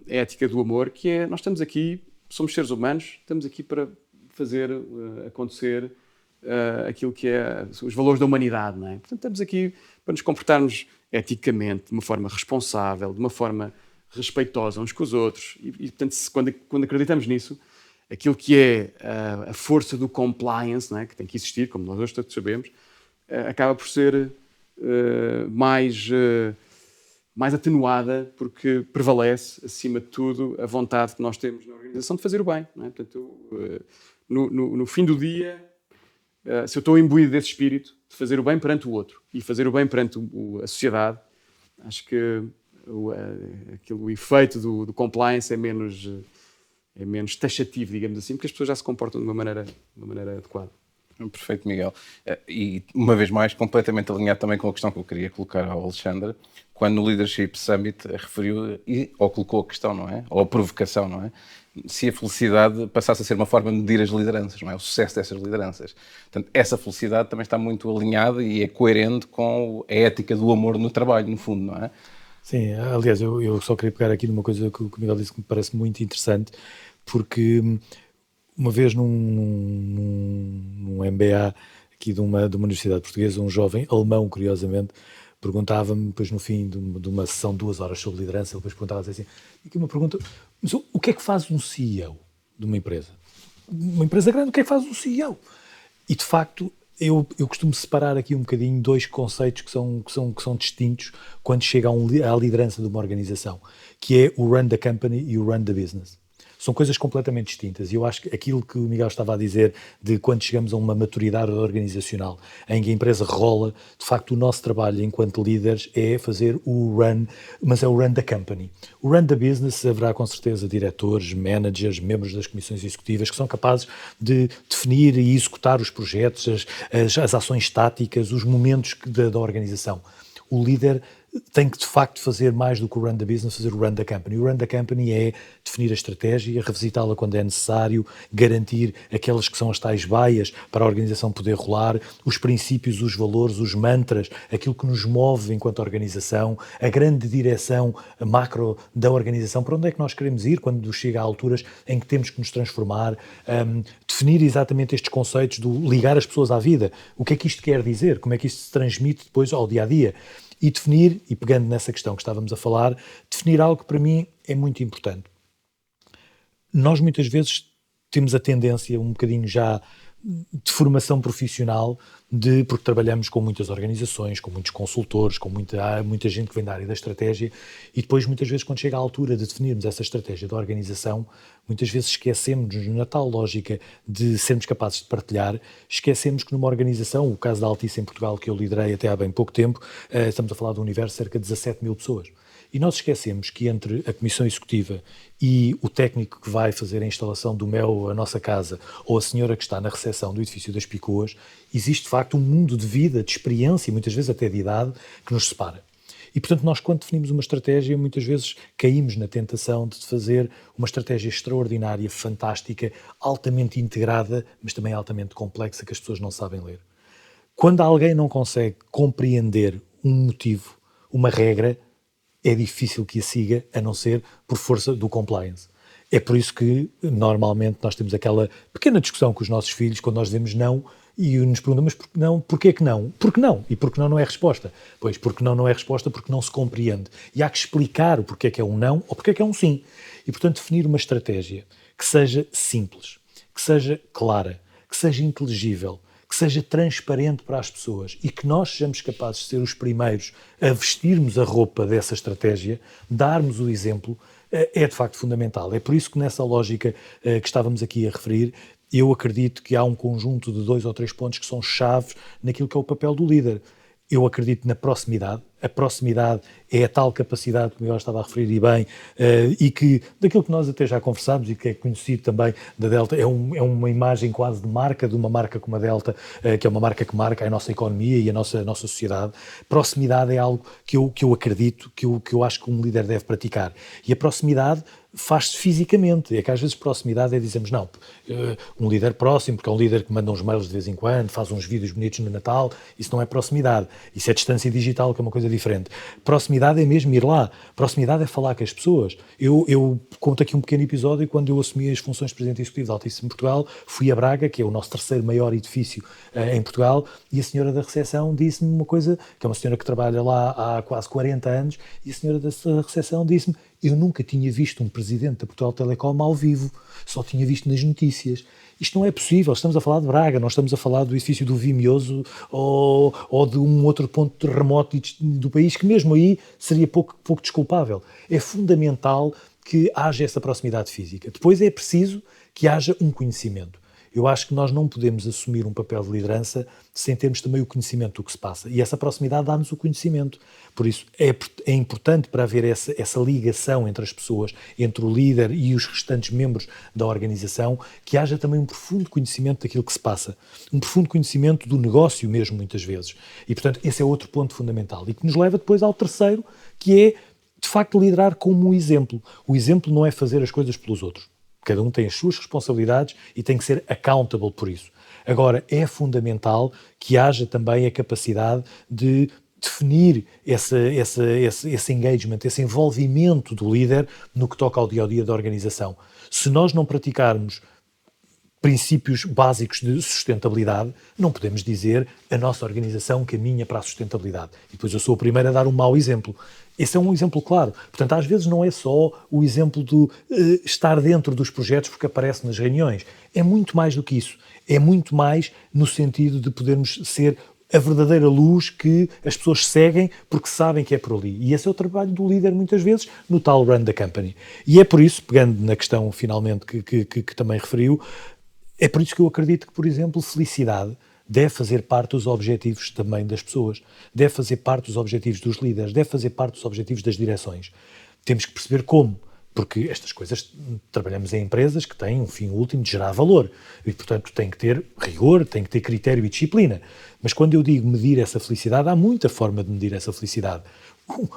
ética do amor, que é, nós estamos aqui, somos seres humanos, estamos aqui para fazer acontecer aquilo que é os valores da humanidade, não é? Portanto, estamos aqui para nos comportarmos eticamente, de uma forma responsável, de uma forma respeitosa uns com os outros. E portanto, quando acreditamos nisso, aquilo que é a força do compliance, não é? Que tem que existir, como nós hoje todos sabemos, acaba por ser mais atenuada, porque prevalece, acima de tudo, a vontade que nós temos na organização de fazer o bem, não é? Portanto, no fim do dia, se eu estou imbuído desse espírito de fazer o bem perante o outro e fazer o bem perante a sociedade, acho que o efeito do compliance é menos taxativo, digamos assim, porque as pessoas já se comportam de uma maneira adequada. Perfeito, Miguel. E, uma vez mais, completamente alinhado também com a questão que eu queria colocar ao Alexandre, quando no Leadership Summit referiu ou colocou a questão, não é? Ou a provocação, não é? Se a felicidade passasse a ser uma forma de medir as lideranças, não é? O sucesso dessas lideranças. Portanto, essa felicidade também está muito alinhada e é coerente com a ética do amor no trabalho, no fundo, não é? Sim, aliás, eu só queria pegar aqui numa coisa que o Miguel disse que me parece muito interessante, porque uma vez num MBA aqui de uma universidade portuguesa, um jovem alemão, curiosamente, perguntava-me, depois no fim de uma sessão de 2 horas sobre liderança, ele depois perguntava assim, aqui uma pergunta, mas o que é que faz um CEO de uma empresa? Uma empresa grande, o que é que faz um CEO? E de facto, eu costumo separar aqui um bocadinho 2 conceitos que são distintos quando chega à liderança de uma organização, que é o run the company e o run the business. São coisas completamente distintas e eu acho que aquilo que o Miguel estava a dizer de quando chegamos a uma maturidade organizacional em que a empresa rola, de facto o nosso trabalho enquanto líderes é fazer o run, mas é o run da company. O run da business haverá com certeza diretores, managers, membros das comissões executivas que são capazes de definir e executar os projetos, as ações táticas, os momentos da organização. O líder tem que de facto fazer mais do que o run the business, fazer o run the company. O run the company é definir a estratégia, revisitá-la quando é necessário, garantir aquelas que são as tais baias para a organização poder rolar, os princípios, os valores, os mantras, aquilo que nos move enquanto organização, a grande direção macro da organização, para onde é que nós queremos ir quando chega a alturas em que temos que nos transformar, definir exatamente estes conceitos do ligar as pessoas à vida. O que é que isto quer dizer? Como é que isto se transmite depois ao dia-a-dia? E definir, e pegando nessa questão que estávamos a falar, definir algo que para mim é muito importante. Nós muitas vezes temos a tendência, um bocadinho já de formação profissional, porque trabalhamos com muitas organizações, com muitos consultores, com muita gente que vem da área da estratégia, e depois muitas vezes quando chega a altura de definirmos essa estratégia da organização, muitas vezes esquecemos-nos na tal lógica de sermos capazes de partilhar, esquecemos que numa organização, o caso da Altice em Portugal, que eu liderei até há bem pouco tempo, estamos a falar do universo de cerca de 17 mil pessoas. E nós esquecemos que entre a Comissão Executiva e o técnico que vai fazer a instalação do MEO à nossa casa, ou a senhora que está na recepção do edifício das Picoas, existe de facto um mundo de vida, de experiência, muitas vezes até de idade, que nos separa. E portanto nós, quando definimos uma estratégia, muitas vezes caímos na tentação de fazer uma estratégia extraordinária, fantástica, altamente integrada, mas também altamente complexa, que as pessoas não sabem ler. Quando alguém não consegue compreender um motivo, uma regra, é difícil que a siga, a não ser por força do compliance. É por isso que, normalmente, nós temos aquela pequena discussão com os nossos filhos, quando nós dizemos não, e nos perguntam, mas porquê não? Porquê que não? Porque não. E porque não é resposta? Pois, porque não é resposta porque não se compreende. E há que explicar o porquê que é um não ou porquê que é um sim. E, portanto, definir uma estratégia que seja simples, que seja clara, que seja inteligível, que seja transparente para as pessoas e que nós sejamos capazes de ser os primeiros a vestirmos a roupa dessa estratégia, darmos o exemplo, é de facto fundamental. É por isso que nessa lógica que estávamos aqui a referir, eu acredito que há um conjunto de 2 ou 3 pontos que são chaves naquilo que é o papel do líder. Eu acredito na proximidade. A proximidade é a tal capacidade, como eu estava a referir e bem, e que, daquilo que nós até já conversámos e que é conhecido também da Delta, é uma imagem quase de marca, de uma marca como a Delta, que é uma marca que marca a nossa economia e a nossa sociedade. Proximidade é algo que eu acredito, que eu acho que um líder deve praticar. E a proximidade faz-se fisicamente. É que às vezes proximidade é dizermos, não, um líder próximo, porque é um líder que manda uns mails de vez em quando, faz uns vídeos bonitos no Natal, isso não é proximidade. Isso é distância digital, que é uma coisa diferente. Proximidade é mesmo ir lá. Proximidade é falar com as pessoas. Eu conto aqui um pequeno episódio. Quando eu assumi as funções de Presidente Executivo da Altice em Portugal, fui a Braga, que é o nosso 3º maior edifício em Portugal, e a senhora da recepção disse-me uma coisa, que é uma senhora que trabalha lá há quase 40 anos, e a senhora da recepção disse-me, eu nunca tinha visto um presidente da Portugal Telecom ao vivo, só tinha visto nas notícias. Isto não é possível, estamos a falar de Braga, não estamos a falar do edifício do Vimioso ou de um outro ponto remoto do país, que mesmo aí seria pouco desculpável. É fundamental que haja essa proximidade física. Depois é preciso que haja um conhecimento. Eu acho que nós não podemos assumir um papel de liderança sem termos também o conhecimento do que se passa. E essa proximidade dá-nos o conhecimento. Por isso, é importante para haver essa ligação entre as pessoas, entre o líder e os restantes membros da organização, que haja também um profundo conhecimento daquilo que se passa. Um profundo conhecimento do negócio mesmo, muitas vezes. E, portanto, esse é outro ponto fundamental. E que nos leva depois ao terceiro, que é, de facto, liderar como um exemplo. O exemplo não é fazer as coisas pelos outros. Cada um tem as suas responsabilidades e tem que ser accountable por isso. Agora, é fundamental que haja também a capacidade de definir esse engagement, esse envolvimento do líder no que toca ao dia-a-dia da organização. Se nós não praticarmos princípios básicos de sustentabilidade, não podemos dizer a nossa organização caminha para a sustentabilidade. E depois eu sou o primeiro a dar um mau exemplo. Esse é um exemplo claro. Portanto, às vezes não é só o exemplo de estar dentro dos projetos porque aparece nas reuniões. É muito mais do que isso. É muito mais no sentido de podermos ser a verdadeira luz que as pessoas seguem porque sabem que é por ali. E esse é o trabalho do líder, muitas vezes, no tal run da company. E é por isso, pegando na questão, finalmente, que também referiu, é por isso que eu acredito que, por exemplo, felicidade deve fazer parte dos objetivos também das pessoas, deve fazer parte dos objetivos dos líderes, deve fazer parte dos objetivos das direções. Temos que perceber como, porque estas coisas, trabalhamos em empresas que têm um fim último de gerar valor e, portanto, tem que ter rigor, tem que ter critério e disciplina. Mas quando eu digo medir essa felicidade, há muita forma de medir essa felicidade.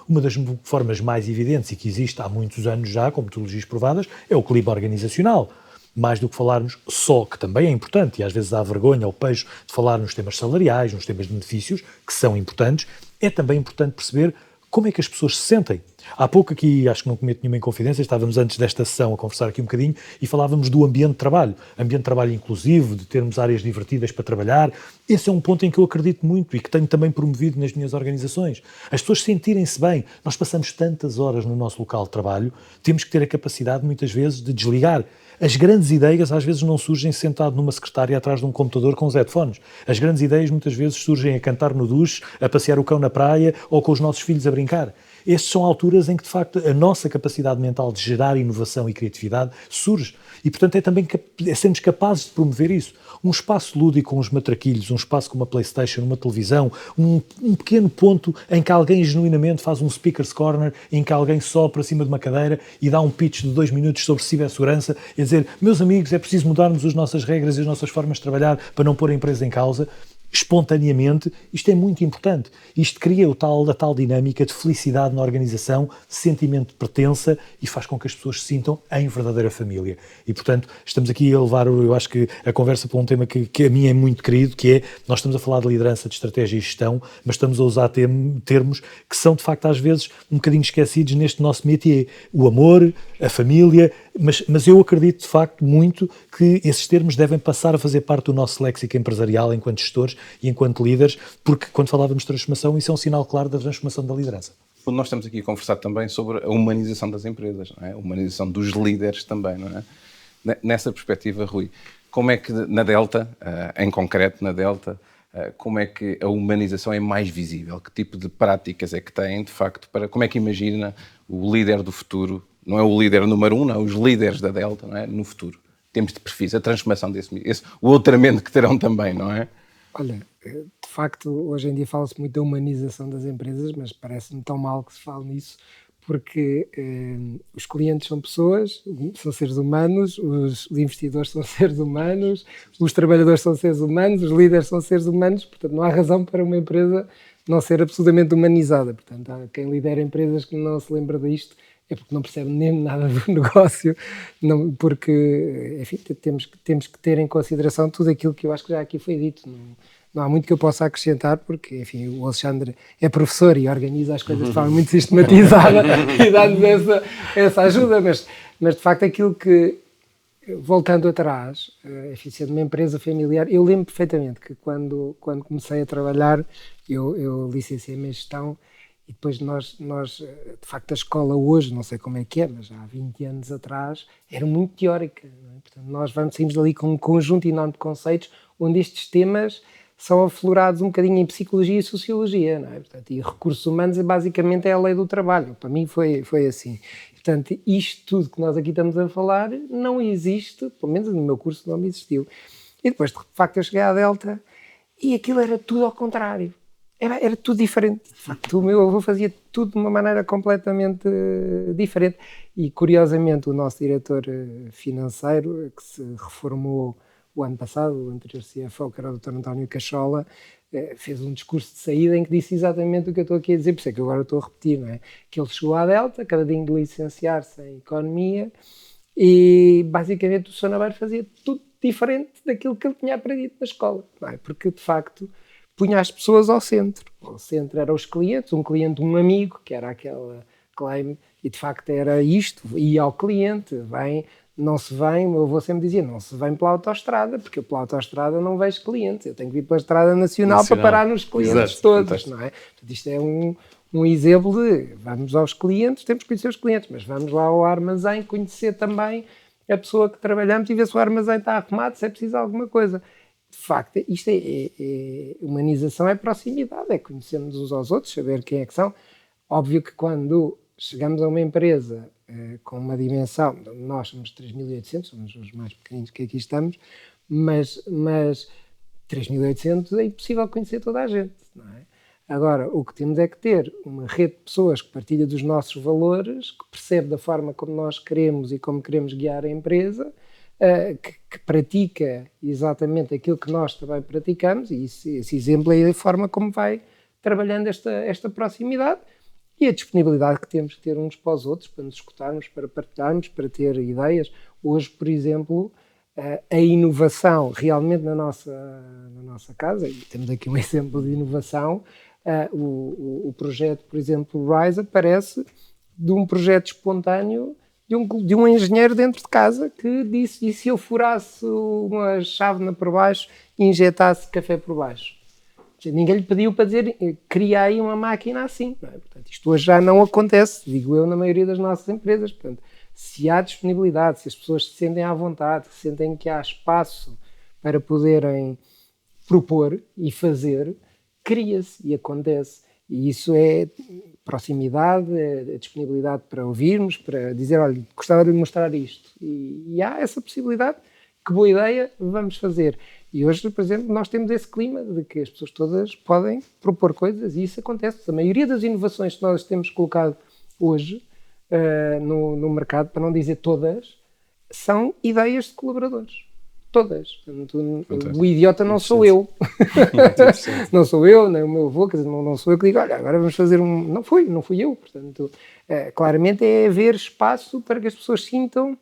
Uma das formas mais evidentes e que existe há muitos anos já, com metodologias provadas, é o clima organizacional. Mais do que falarmos só, que também é importante, e às vezes há vergonha ou pejo de falar nos temas salariais, nos temas de benefícios, que são importantes, é também importante perceber como é que as pessoas se sentem. Há pouco aqui, acho que não cometo nenhuma inconfidência, estávamos antes desta sessão a conversar aqui um bocadinho e falávamos do ambiente de trabalho. Ambiente de trabalho inclusivo, de termos áreas divertidas para trabalhar. Esse é um ponto em que eu acredito muito e que tenho também promovido nas minhas organizações. As pessoas sentirem-se bem. Nós passamos tantas horas no nosso local de trabalho, temos que ter a capacidade, muitas vezes, de desligar. As grandes ideias às vezes não surgem sentado numa secretária atrás de um computador com os headphones. As grandes ideias muitas vezes surgem a cantar no duche, a passear o cão na praia ou com os nossos filhos a brincar. Estas são alturas em que, de facto, a nossa capacidade mental de gerar inovação e criatividade surge. E, portanto, é também sermos capazes de promover isso. Um espaço lúdico com uns matraquilhos, um espaço com uma PlayStation, uma televisão, um pequeno ponto em que alguém genuinamente faz um speaker's corner, em que alguém sobe para cima de uma cadeira e dá um pitch de 2 minutos sobre cibersegurança e dizer, meus amigos, é preciso mudarmos as nossas regras e as nossas formas de trabalhar para não pôr a empresa em causa. Espontaneamente, isto é muito importante. Isto cria a tal dinâmica de felicidade na organização, de sentimento de pertença e faz com que as pessoas se sintam em verdadeira família. E, portanto, estamos aqui a levar, eu acho que a conversa para um tema que a mim é muito querido, que é, nós estamos a falar de liderança, de estratégia e gestão, mas estamos a usar termos que são, de facto, às vezes, um bocadinho esquecidos neste nosso métier. O amor, a família, mas eu acredito, de facto, muito que esses termos devem passar a fazer parte do nosso léxico empresarial enquanto gestores e enquanto líderes, porque quando falávamos de transformação, isso é um sinal claro da transformação da liderança. Nós estamos aqui a conversar também sobre a humanização das empresas, não é? A humanização dos líderes também, não é? Nessa perspectiva, Rui, como é que na Delta, em concreto na Delta, como é que a humanização é mais visível? Que tipo de práticas é que têm, de facto, como é que imagina o líder do futuro, não é o líder número 1, não, os líderes da Delta, não é? No futuro. Temos de perfis, a transformação o outramento que terão também, não é? Olha, de facto, hoje em dia fala-se muito da humanização das empresas, mas parece-me tão mal que se fale nisso, porque os clientes são pessoas, são seres humanos, os investidores são seres humanos, os trabalhadores são seres humanos, os líderes são seres humanos, portanto não há razão para uma empresa não ser absolutamente humanizada. Portanto, há quem lidera empresas que não se lembra disto, é porque não percebe nem nada do negócio, não, porque, enfim, temos que ter em consideração tudo aquilo que eu acho que já aqui foi dito. Não há muito que eu possa acrescentar, porque, enfim, o Alexandre é professor e organiza as coisas de forma muito sistematizada e dá-nos essa ajuda, mas de facto aquilo que, voltando atrás, enfim, sendo uma empresa familiar, eu lembro perfeitamente que quando comecei a trabalhar, eu licenciei-me em gestão. E depois nós, de facto, a escola hoje, não sei como é que é, mas há 20 anos atrás, era muito teórica. Não é? Portanto, nós saímos dali com um conjunto enorme de conceitos, onde estes temas são aflorados um bocadinho em psicologia e sociologia. Não é? Portanto, e recursos humanos, basicamente, é a lei do trabalho. Para mim foi assim. Portanto, isto tudo que nós aqui estamos a falar não existe, pelo menos no meu curso não me existiu. E depois, de facto, eu cheguei à Delta e aquilo era tudo ao contrário. Era tudo diferente. De facto, o meu avô fazia tudo de uma maneira completamente diferente. E, curiosamente, o nosso diretor financeiro, que se reformou o ano passado, o anterior CFO, que era o Dr. António Cachola, fez um discurso de saída em que disse exatamente o que eu estou aqui a dizer, por isso é que agora estou a repetir, não é? Que ele chegou à Delta, acabadinho de licenciar-se em Economia, e, basicamente, o Sr. Nabeiro fazia tudo diferente daquilo que ele tinha aprendido na escola, não é? Porque, de facto, punha as pessoas ao centro. O centro eram os clientes, um cliente, um amigo, que era aquela claim, e de facto era isto, ia ao cliente, não se vem, o meu avô sempre dizia, não se vem pela autoestrada, porque eu pela autoestrada não vejo clientes, eu tenho que vir pela estrada nacional para parar nos clientes. Exato, todos, fantástico. Não é? Portanto, isto é um exemplo de, vamos aos clientes, temos que conhecer os clientes, mas vamos lá ao armazém conhecer também a pessoa que trabalhamos e ver se o armazém está arrumado, se é preciso alguma coisa. De facto, isto humanização é proximidade, é conhecermos uns aos outros, saber quem é que são. Óbvio que quando chegamos a uma empresa com uma dimensão, nós somos 3.800, somos os mais pequeninos que aqui estamos, mas 3.800 é impossível conhecer toda a gente, não é? Agora, o que temos é que ter uma rede de pessoas que partilha dos nossos valores, que percebe da forma como nós queremos e como queremos guiar a empresa, que pratica exatamente aquilo que nós também praticamos, e esse exemplo é a forma como vai trabalhando esta proximidade, e a disponibilidade que temos que ter uns para os outros, para nos escutarmos, para partilharmos, para ter ideias. Hoje, por exemplo, a inovação realmente na nossa casa, e temos aqui um exemplo de inovação, o projeto, por exemplo, Rise, parece de um projeto espontâneo de um engenheiro dentro de casa que disse: e se eu furasse uma chávena por baixo e injetasse café por baixo? Ninguém lhe pediu para dizer, criei uma máquina assim. Não é? Portanto, isto hoje já não acontece, digo eu, na maioria das nossas empresas. Portanto, se há disponibilidade, se as pessoas se sentem à vontade, se sentem que há espaço para poderem propor e fazer, cria-se e acontece. E isso é proximidade, é disponibilidade para ouvirmos, para dizer: olha, gostava de lhe mostrar isto. E há essa possibilidade, que boa ideia, vamos fazer. E hoje, por exemplo, nós temos esse clima de que as pessoas todas podem propor coisas e isso acontece. A maioria das inovações que nós temos colocado hoje no mercado, para não dizer todas, são ideias de colaboradores. Todas. Portanto, o idiota não sou eu. Não sou eu, nem o meu avô, quer dizer, não sou eu que digo: olha, agora vamos fazer um... Não fui eu. Portanto, claramente é haver espaço para que as pessoas sintam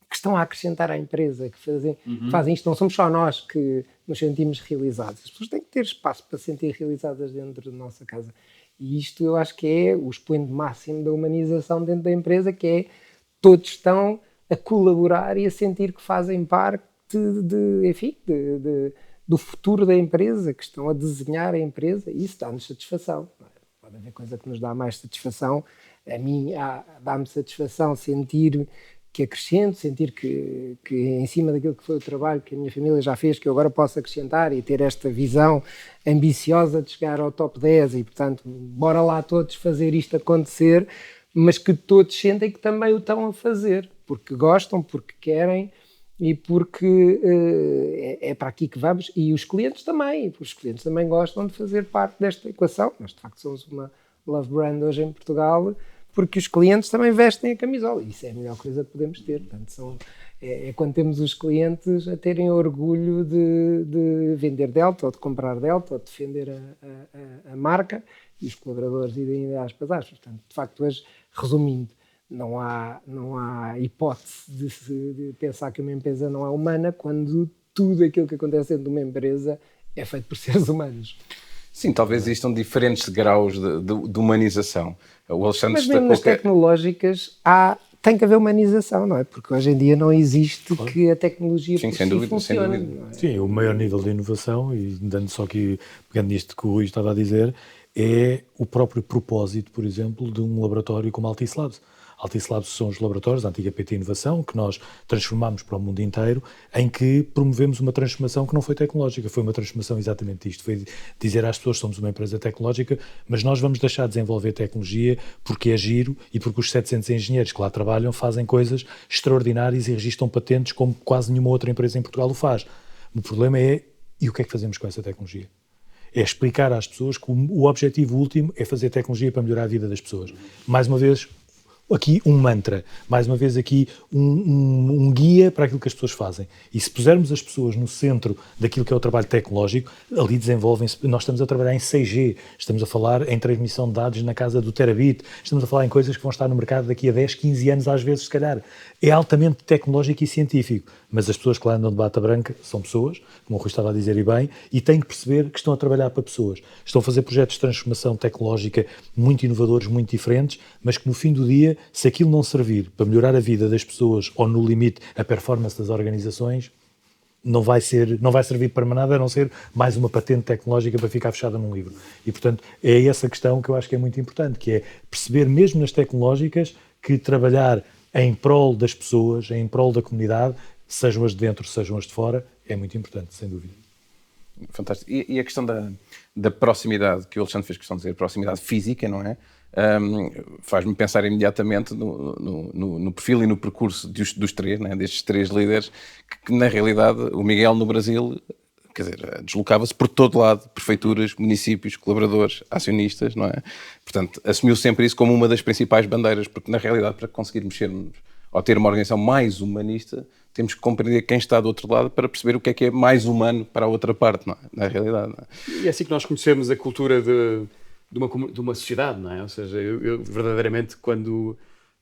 que estão a acrescentar à empresa, que fazem isto. Não somos só nós que nos sentimos realizados. As pessoas têm que ter espaço para se sentir realizadas dentro da nossa casa. E isto eu acho que é o expoente máximo da humanização dentro da empresa, que é todos estão a colaborar e a sentir que fazem parte do futuro da empresa, que estão a desenhar a empresa, e isso dá-nos satisfação. Pode haver coisa que nos dá mais satisfação. A mim dá-me satisfação sentir que acrescento, sentir que em cima daquilo que foi o trabalho que a minha família já fez, que eu agora posso acrescentar e ter esta visão ambiciosa de chegar ao top 10 e, portanto, bora lá todos fazer isto acontecer, mas que todos sentem que também o estão a fazer, porque gostam, porque querem e porque é para aqui que vamos. E os clientes também, porque os clientes também gostam de fazer parte desta equação. Nós, de facto, somos uma love brand hoje em Portugal, porque os clientes também vestem a camisola. Isso é a melhor coisa que podemos ter. Portanto, é quando temos os clientes a terem orgulho de vender Delta, ou de comprar Delta, ou de defender a marca, e os colaboradores irem aspas. Portanto, de facto, hoje, resumindo, não há hipótese de pensar que uma empresa não é humana quando tudo aquilo que acontece dentro de uma empresa é feito por seres humanos. Sim, talvez existam diferentes graus de humanização. O Alexandre mas mesmo nas tecnológicas tem que haver humanização, não é? Porque hoje em dia não existe que a tecnologia por si funcione. Não é? Sim, o maior nível de inovação, e dando só aqui, pegando nisto que o Rui estava a dizer, é o próprio propósito, por exemplo, de um laboratório como a Altice Labs. Altice Labs são os laboratórios da antiga PT Inovação, que nós transformámos para o mundo inteiro, em que promovemos uma transformação que não foi tecnológica, foi uma transformação exatamente isto, foi dizer às pessoas: somos uma empresa tecnológica, mas nós vamos deixar de desenvolver tecnologia porque é giro e porque os 700 engenheiros que lá trabalham fazem coisas extraordinárias e registram patentes como quase nenhuma outra empresa em Portugal o faz. O problema é, e o que é que fazemos com essa tecnologia? É explicar às pessoas que o objetivo último é fazer tecnologia para melhorar a vida das pessoas. Mais uma vez, aqui um mantra, mais uma vez aqui um guia para aquilo que as pessoas fazem. E se pusermos as pessoas no centro daquilo que é o trabalho tecnológico, ali desenvolvem-se. Nós estamos a trabalhar em 6G, estamos a falar em transmissão de dados na casa do terabit, estamos a falar em coisas que vão estar no mercado daqui a 10, 15 anos às vezes, se calhar. É altamente tecnológico e científico, mas as pessoas que lá andam de bata branca são pessoas, como o Rui estava a dizer e bem, e têm que perceber que estão a trabalhar para pessoas. Estão a fazer projetos de transformação tecnológica muito inovadores, muito diferentes, mas que no fim do dia, se aquilo não servir para melhorar a vida das pessoas ou, no limite, a performance das organizações, não vai servir para nada, a não ser mais uma patente tecnológica para ficar fechada num livro. E, portanto, é essa questão que eu acho que é muito importante, que é perceber, mesmo nas tecnológicas, que trabalhar em prol das pessoas, em prol da comunidade, sejam as de dentro, sejam as de fora, é muito importante, sem dúvida. Fantástico. E a questão da proximidade, que o Alexandre fez questão de dizer, proximidade física, não é? Faz-me pensar imediatamente no perfil e no percurso dos três, né, destes três líderes, que na realidade o Miguel no Brasil, quer dizer, deslocava-se por todo lado, prefeituras, municípios, colaboradores, acionistas, não é? Portanto, assumiu sempre isso como uma das principais bandeiras, porque na realidade, para conseguir mexermos ou ter uma organização mais humanista, temos que compreender quem está do outro lado para perceber o que é mais humano para a outra parte, não é? Na realidade. Não é? E é assim que nós conhecemos a cultura de uma sociedade, não é? Ou seja, eu verdadeiramente, quando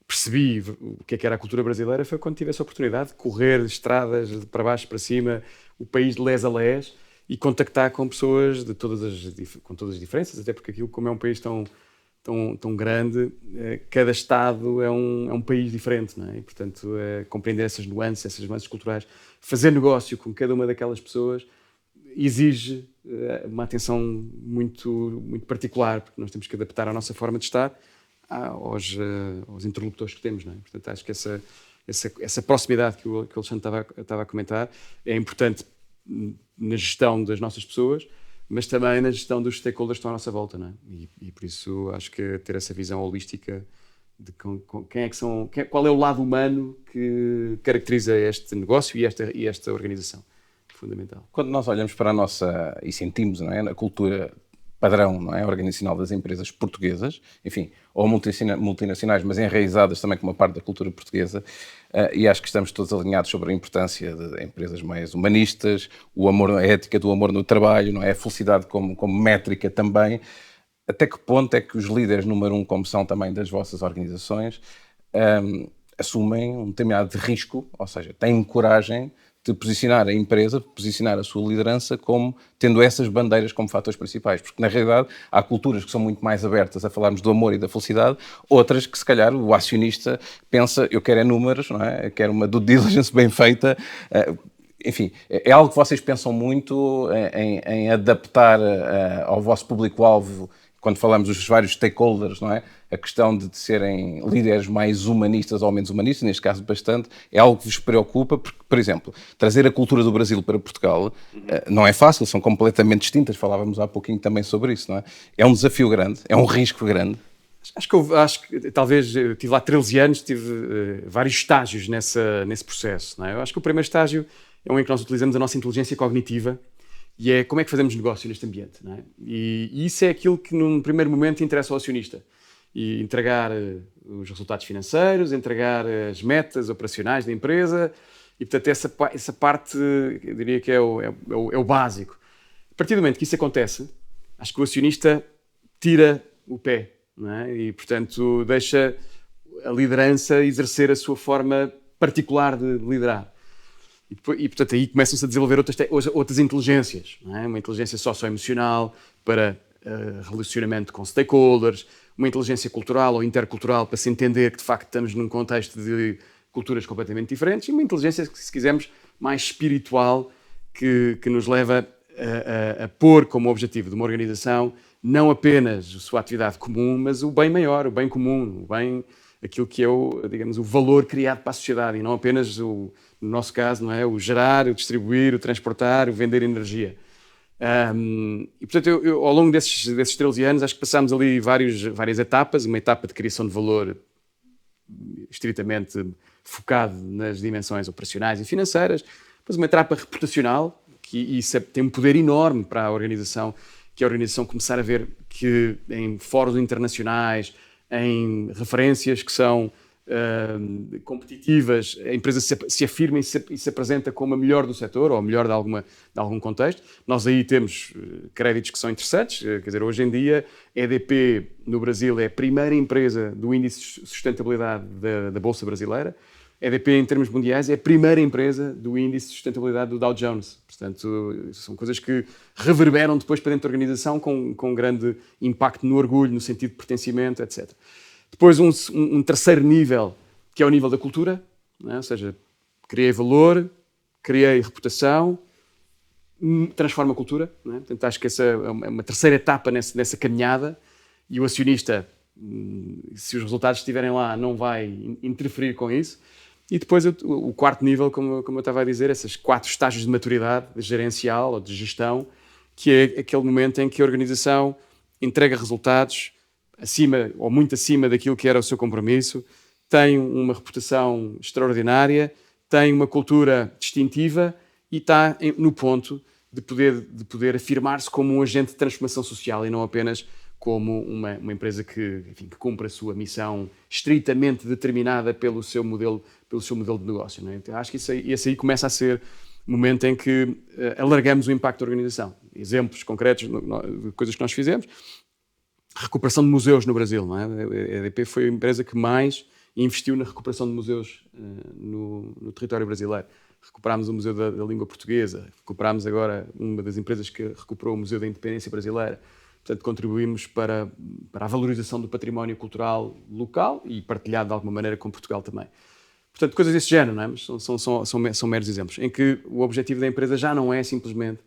percebi o que é que era a cultura brasileira, foi quando tive essa oportunidade de correr estradas de para baixo, para cima, o país de les a les, e contactar com pessoas com todas as diferenças, até porque aquilo, como é um país tão grande, cada estado é um país diferente, não é? E, portanto, compreender essas nuances culturais, fazer negócio com cada uma daquelas pessoas exige uma atenção muito, muito particular, porque nós temos que adaptar a nossa forma de estar aos interlocutores que temos, não é? Portanto, acho que essa proximidade que o Alexandre estava a comentar é importante na gestão das nossas pessoas, mas também na gestão dos stakeholders que estão à nossa volta, não é? E por isso acho que ter essa visão holística de qual é o lado humano que caracteriza este negócio e esta organização, é fundamental. Quando nós olhamos para a nossa, e sentimos, não é, a cultura padrão, não é, organizacional das empresas portuguesas, enfim, ou multinacionais, mas enraizadas também com uma parte da cultura portuguesa, e acho que estamos todos alinhados sobre a importância de empresas mais humanistas, o amor, a ética do amor no trabalho, não é, a felicidade como métrica também. Até que ponto é que os líderes número 1, como são também das vossas organizações, assumem um determinado risco, ou seja, têm coragem de posicionar a empresa, posicionar a sua liderança como tendo essas bandeiras como fatores principais, porque na realidade há culturas que são muito mais abertas a falarmos do amor e da felicidade, outras que se calhar o acionista pensa, eu quero números, não é? Eu quero uma due diligence bem feita, enfim, é algo que vocês pensam muito em adaptar ao vosso público-alvo, quando falamos dos vários stakeholders, não é? A questão de serem líderes mais humanistas ou menos humanistas, neste caso bastante, é algo que vos preocupa, porque, por exemplo, trazer a cultura do Brasil para Portugal não é fácil, são completamente distintas, falávamos há pouquinho também sobre isso, não é? É um desafio grande, é um risco grande. Acho que talvez, eu tive lá 13 anos, tive vários estágios nesse processo, não é? Eu acho que o primeiro estágio é um em que nós utilizamos a nossa inteligência cognitiva, e é como é que fazemos negócio neste ambiente, não é? E isso é aquilo que num primeiro momento interessa ao acionista. E entregar os resultados financeiros, entregar as metas operacionais da empresa, e portanto essa parte, eu diria que é o básico. A partir do momento que isso acontece, acho que o acionista tira o pé, não é? E portanto deixa a liderança exercer a sua forma particular de liderar. E portanto aí começam-se a desenvolver outras inteligências, não é? Uma inteligência socioemocional para relacionamento com stakeholders, uma inteligência cultural ou intercultural para se entender que de facto estamos num contexto de culturas completamente diferentes, e uma inteligência, se quisermos, mais espiritual, que nos leva a pôr como objetivo de uma organização não apenas a sua atividade comum, mas o bem maior, o bem comum, aquilo que é o valor criado para a sociedade, e não apenas, no nosso caso, não é, o gerar, o distribuir, o transportar, o vender energia. E portanto, eu ao longo desses 13 anos, acho que passámos ali várias etapas, uma etapa de criação de valor estritamente focado nas dimensões operacionais e financeiras, depois uma etapa reputacional, que isso tem um poder enorme para a organização, que é a organização começar a ver que em fóruns internacionais, em referências que são competitivas, a empresa se afirma e se apresenta como a melhor do setor ou a melhor de algum contexto. Nós aí temos créditos que são interessantes, quer dizer, hoje em dia a EDP no Brasil é a primeira empresa do índice de sustentabilidade da Bolsa Brasileira. A EDP em termos mundiais é a primeira empresa do índice de sustentabilidade do Dow Jones. Portanto, são coisas que reverberam depois para dentro da organização com grande impacto no orgulho, no sentido de pertencimento, etc. Depois um terceiro nível, que é o nível da cultura, não é? Ou seja, criei valor, criei reputação, transforma a cultura, não é? Portanto, acho que essa é uma terceira etapa nessa caminhada, e o acionista, se os resultados estiverem lá, não vai interferir com isso. E depois o quarto nível, como eu estava a dizer, esses 4 estágios de maturidade gerencial ou de gestão, que é aquele momento em que a organização entrega resultados acima ou muito acima daquilo que era o seu compromisso, tem uma reputação extraordinária, tem uma cultura distintiva e está no ponto de poder afirmar-se como um agente de transformação social e não apenas como uma empresa que cumpre a sua missão estritamente determinada pelo seu modelo de negócio, não é? Então, acho que esse aí começa a ser o momento em que alargamos o impacto da organização. Exemplos concretos de coisas que nós fizemos. recuperação de museus no Brasil, não é? A EDP foi a empresa que mais investiu na recuperação de museus no território brasileiro. Recuperámos o Museu da Língua Portuguesa, recuperámos agora uma das empresas que recuperou o Museu da Independência Brasileira. Portanto, contribuímos para a valorização do património cultural local e partilhado de alguma maneira com Portugal também. Portanto, coisas desse género, não é? Mas são meros exemplos, em que o objetivo da empresa já não é simplesmente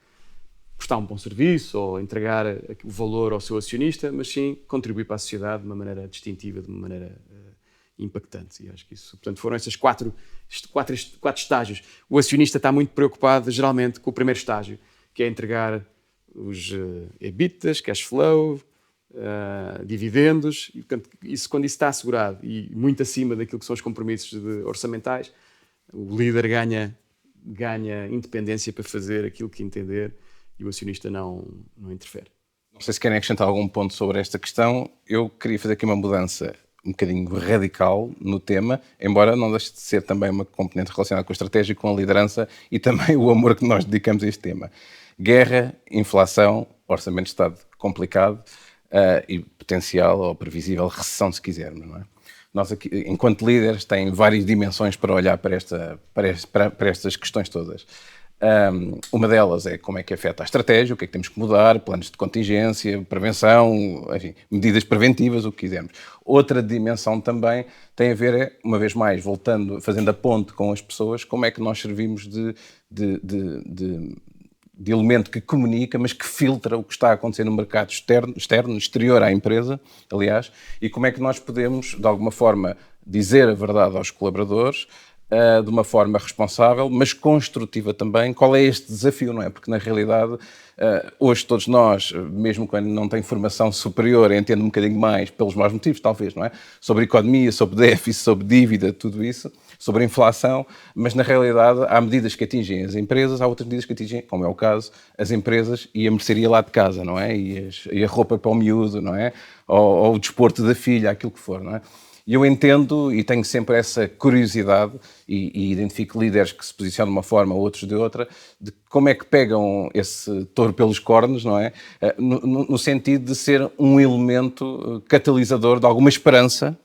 prestar um bom serviço ou entregar o valor ao seu acionista, mas sim contribuir para a sociedade de uma maneira distintiva, de uma maneira impactante. E acho que isso, portanto, foram esses quatro estágios. O acionista está muito preocupado, geralmente, com o primeiro estágio, que é entregar os EBITDAs, cash flow, dividendos, e, portanto, quando isso está assegurado e muito acima daquilo que são os compromissos orçamentais, o líder ganha independência para fazer aquilo que entender e o acionista não interfere. Não sei se querem acrescentar algum ponto sobre esta questão. Eu queria fazer aqui uma mudança um bocadinho radical no tema, embora não deixe de ser também uma componente relacionada com a estratégia, com a liderança e também o amor que nós dedicamos a este tema. Guerra, inflação, orçamento de Estado complicado e potencial ou previsível recessão, se quisermos, não é? Nós aqui, enquanto líderes, têm várias dimensões para olhar para estas questões todas. Uma delas é como é que afeta a estratégia, o que é que temos que mudar, planos de contingência, prevenção, enfim, medidas preventivas, o que quisermos. Outra dimensão também tem a ver, uma vez mais, voltando, fazendo a ponte com as pessoas, como é que nós servimos de elemento que comunica, mas que filtra o que está a acontecer no mercado exterior à empresa, aliás, e como é que nós podemos, de alguma forma, dizer a verdade aos colaboradores, de uma forma responsável, mas construtiva também. Qual é este desafio, não é? Porque, na realidade, hoje todos nós, mesmo quando não tem formação superior, entende um bocadinho mais, pelos maus motivos, talvez, não é? Sobre economia, sobre déficit, sobre dívida, tudo isso, sobre inflação, mas, na realidade, há medidas que atingem as empresas, há outras medidas que atingem, como é o caso, as empresas e a mercearia lá de casa, não é? E a roupa para o miúdo, não é? Ou o desporto da filha, aquilo que for, não é? E eu entendo e tenho sempre essa curiosidade e identifico líderes que se posicionam de uma forma, outros de outra, de como é que pegam esse touro pelos cornos, não é? No sentido de ser um elemento catalisador de alguma esperança,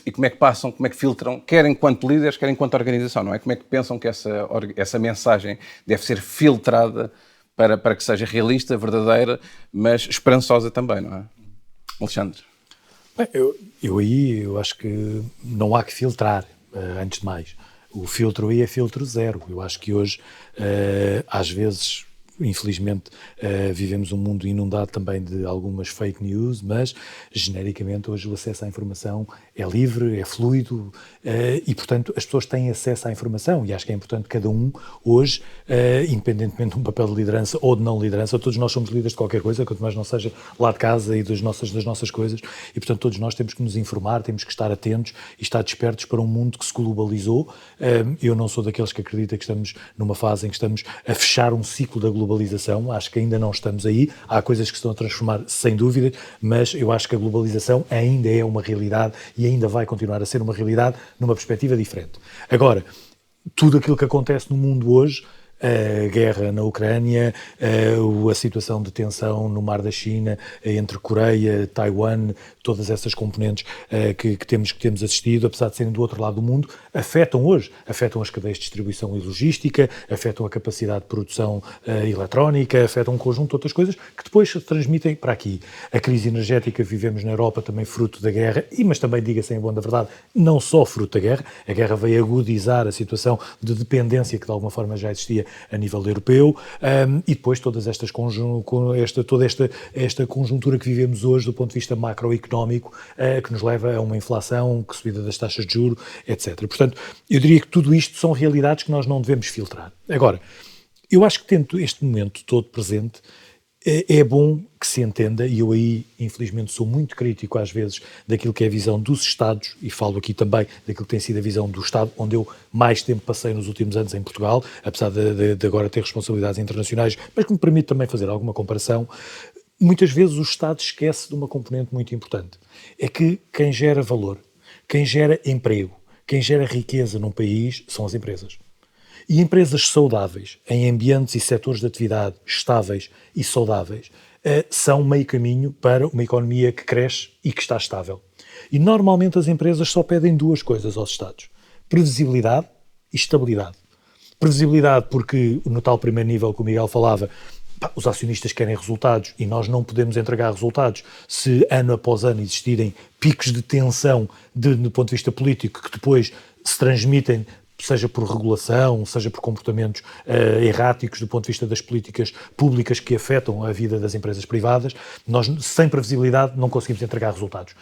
e como é que passam, como é que filtram, quer enquanto líderes, quer enquanto organização, não é? Como é que pensam que essa mensagem deve ser filtrada para que seja realista, verdadeira, mas esperançosa também, não é? Alexandre. Bem, eu acho que não há que filtrar, antes de mais. O filtro aí é filtro zero. Eu acho que hoje, às vezes, infelizmente, vivemos um mundo inundado também de algumas fake news, mas, genericamente, hoje o acesso à informação é livre, é fluido e, portanto, as pessoas têm acesso à informação e acho que é importante cada um, hoje, independentemente de um papel de liderança ou de não liderança, todos nós somos líderes de qualquer coisa, quanto mais não seja lá de casa e das nossas coisas, e, portanto, todos nós temos que nos informar, temos que estar atentos e estar despertos para um mundo que se globalizou. Eu não sou daqueles que acredita que estamos numa fase em que estamos a fechar um ciclo da globalização, acho que ainda não estamos aí, há coisas que se estão a transformar sem dúvida, mas eu acho que a globalização ainda é uma realidade e ainda vai continuar a ser uma realidade numa perspectiva diferente. Agora, tudo aquilo que acontece no mundo hoje, a guerra na Ucrânia, a situação de tensão no Mar da China, entre Coreia, Taiwan, todas essas componentes que temos assistido, apesar de serem do outro lado do mundo, afetam as cadeias de distribuição e logística, afetam a capacidade de produção eletrónica, afetam um conjunto de outras coisas que depois se transmitem para aqui. A crise energética que vivemos na Europa também fruto da guerra, mas também, diga-se em bom da verdade, não só fruto da guerra. A guerra veio agudizar a situação de dependência que de alguma forma já existia a nível europeu, e depois todas toda esta conjuntura que vivemos hoje do ponto de vista macroeconómico, que nos leva a uma inflação, que subida das taxas de juros, etc. Portanto, eu diria que tudo isto são realidades que nós não devemos filtrar. Agora, eu acho que tendo este momento todo presente, é bom que se entenda, e eu aí, infelizmente, sou muito crítico às vezes daquilo que é a visão dos Estados, e falo aqui também daquilo que tem sido a visão do Estado, onde eu mais tempo passei nos últimos anos em Portugal, apesar de agora ter responsabilidades internacionais, mas que me permite também fazer alguma comparação. Muitas vezes o Estado esquece de uma componente muito importante, é que quem gera valor, quem gera emprego, quem gera riqueza num país são as empresas. E empresas saudáveis, em ambientes e setores de atividade estáveis e saudáveis, são meio caminho para uma economia que cresce e que está estável. E normalmente as empresas só pedem duas coisas aos Estados: previsibilidade e estabilidade. Previsibilidade porque, no tal primeiro nível que o Miguel falava, os acionistas querem resultados e nós não podemos entregar resultados se ano após ano existirem picos de tensão do ponto de vista político que depois se transmitem, seja por regulação, seja por comportamentos erráticos do ponto de vista das políticas públicas que afetam a vida das empresas privadas. Nós, sem previsibilidade, não conseguimos entregar resultados.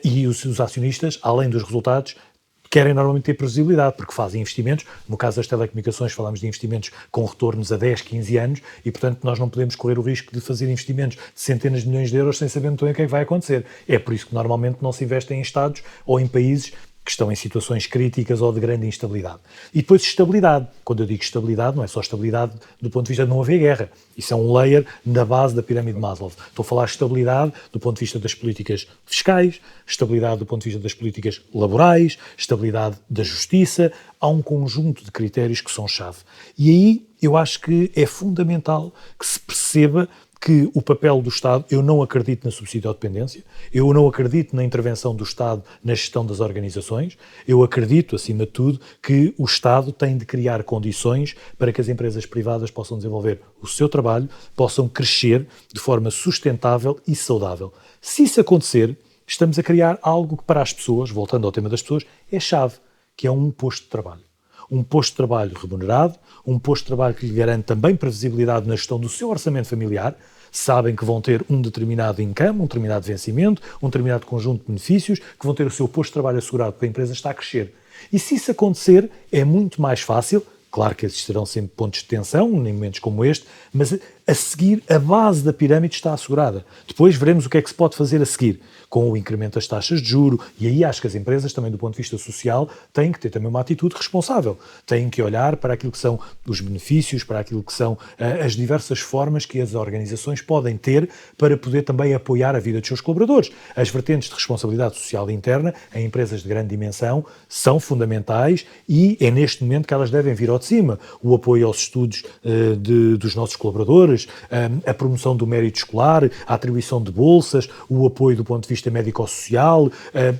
E os acionistas, além dos resultados, querem normalmente ter previsibilidade, porque fazem investimentos. No caso das telecomunicações, falamos de investimentos com retornos a 10, 15 anos e, portanto, nós não podemos correr o risco de fazer investimentos de centenas de milhões de euros sem saber muito bem o que é que vai acontecer. É por isso que normalmente não se investe em Estados ou em países que estão em situações críticas ou de grande instabilidade. E depois estabilidade. Quando eu digo estabilidade, não é só estabilidade do ponto de vista de não haver guerra. Isso é um layer na base da pirâmide de Maslow. Estou a falar de estabilidade do ponto de vista das políticas fiscais, estabilidade do ponto de vista das políticas laborais, estabilidade da justiça. Há um conjunto de critérios que são chave. E aí eu acho que é fundamental que se perceba que o papel do Estado, eu não acredito na subsídio-dependência, eu não acredito na intervenção do Estado na gestão das organizações, eu acredito, acima de tudo, que o Estado tem de criar condições para que as empresas privadas possam desenvolver o seu trabalho, possam crescer de forma sustentável e saudável. Se isso acontecer, estamos a criar algo que para as pessoas, voltando ao tema das pessoas, é chave, que é um posto de trabalho. Um posto de trabalho remunerado, um posto de trabalho que lhe garante também previsibilidade na gestão do seu orçamento familiar. Sabem que vão ter um determinado income, um determinado vencimento, um determinado conjunto de benefícios, que vão ter o seu posto de trabalho assegurado porque a empresa está a crescer. E se isso acontecer, é muito mais fácil. Claro que existirão sempre pontos de tensão, em momentos como este, mas a seguir a base da pirâmide está assegurada. Depois veremos o que é que se pode fazer a seguir, com o incremento das taxas de juro, e aí acho que as empresas, também do ponto de vista social, têm que ter também uma atitude responsável. Têm que olhar para aquilo que são os benefícios, para aquilo que são as diversas formas que as organizações podem ter para poder também apoiar a vida dos seus colaboradores. As vertentes de responsabilidade social interna em empresas de grande dimensão são fundamentais e é neste momento que elas devem vir ao de cima. O apoio aos estudos dos nossos colaboradores, a promoção do mérito escolar, a atribuição de bolsas, o apoio do ponto de vista médico-social,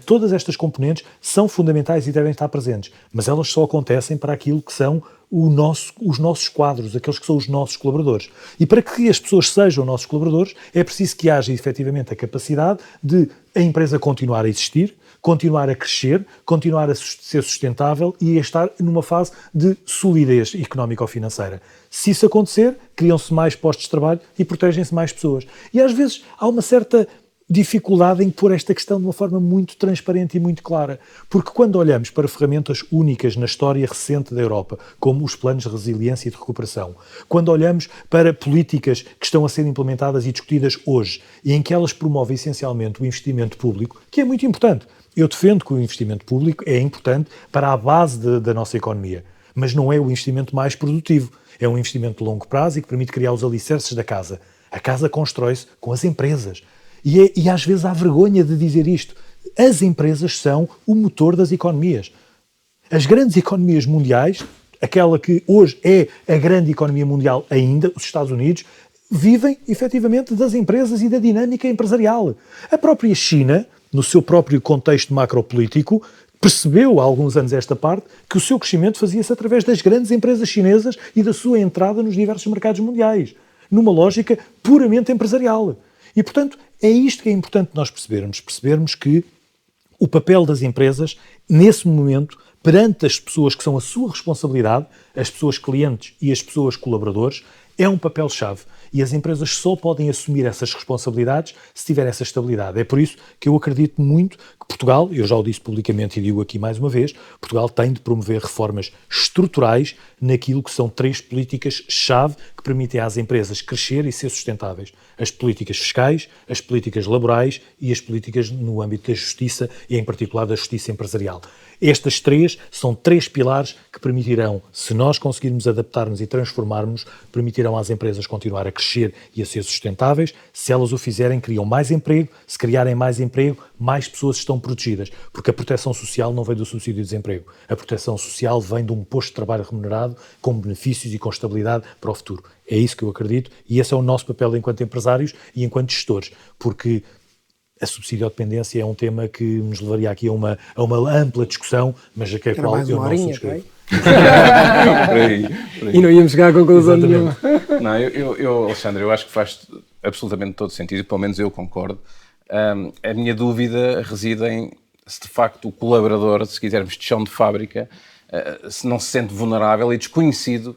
todas estas componentes são fundamentais e devem estar presentes, mas elas só acontecem para aquilo que são os nossos quadros, aqueles que são os nossos colaboradores. E para que as pessoas sejam nossos colaboradores, é preciso que haja efetivamente a capacidade de a empresa continuar a existir, continuar a crescer, continuar a ser sustentável e a estar numa fase de solidez económico-financeira. Se isso acontecer, criam-se mais postos de trabalho e protegem-se mais pessoas. E às vezes há uma certa dificuldade em pôr esta questão de uma forma muito transparente e muito clara. Porque quando olhamos para ferramentas únicas na história recente da Europa, como os planos de resiliência e de recuperação, quando olhamos para políticas que estão a ser implementadas e discutidas hoje, e em que elas promovem essencialmente o investimento público, que é muito importante. Eu defendo que o investimento público é importante para a base da nossa economia, mas não é o investimento mais produtivo. É um investimento de longo prazo e que permite criar os alicerces da casa. A casa constrói-se com as empresas. E às vezes há vergonha de dizer isto. As empresas são o motor das economias. As grandes economias mundiais, aquela que hoje é a grande economia mundial ainda, os Estados Unidos, vivem efetivamente das empresas e da dinâmica empresarial. A própria China, no seu próprio contexto macropolítico, percebeu há alguns anos esta parte que o seu crescimento fazia-se através das grandes empresas chinesas e da sua entrada nos diversos mercados mundiais, numa lógica puramente empresarial. E, portanto, é isto que é importante nós percebermos que o papel das empresas, nesse momento, perante as pessoas que são a sua responsabilidade, as pessoas clientes e as pessoas colaboradores, é um papel-chave. E as empresas só podem assumir essas responsabilidades se tiver essa estabilidade. É por isso que eu acredito muito que Portugal, eu já o disse publicamente e digo aqui mais uma vez, Portugal tem de promover reformas estruturais naquilo que são 3 políticas-chave que permitem às empresas crescer e ser sustentáveis. As políticas fiscais, as políticas laborais e as políticas no âmbito da justiça e, em particular, da justiça empresarial. Estas 3 são 3 pilares que permitirão, se nós conseguirmos adaptar-nos e transformarmos, permitirão às empresas continuar a crescer e a ser sustentáveis. Se elas o fizerem, criam mais emprego. Se criarem mais emprego, mais pessoas estão protegidas. Porque a proteção social não vem do subsídio de desemprego. A proteção social vem de um posto de trabalho remunerado com benefícios e com estabilidade para o futuro. É isso que eu acredito e esse é o nosso papel enquanto empresários e enquanto gestores. Porque a subsidiodependência é um tema que nos levaria aqui a uma ampla discussão, mas a que a qual eu não subscrevo. Por aí. E não íamos chegar à conclusão nenhuma. Não, Alexandre, eu acho que faz absolutamente todo sentido, pelo menos eu concordo. A minha dúvida reside em se de facto o colaborador, se quisermos de chão de fábrica, se não se sente vulnerável e desconhecido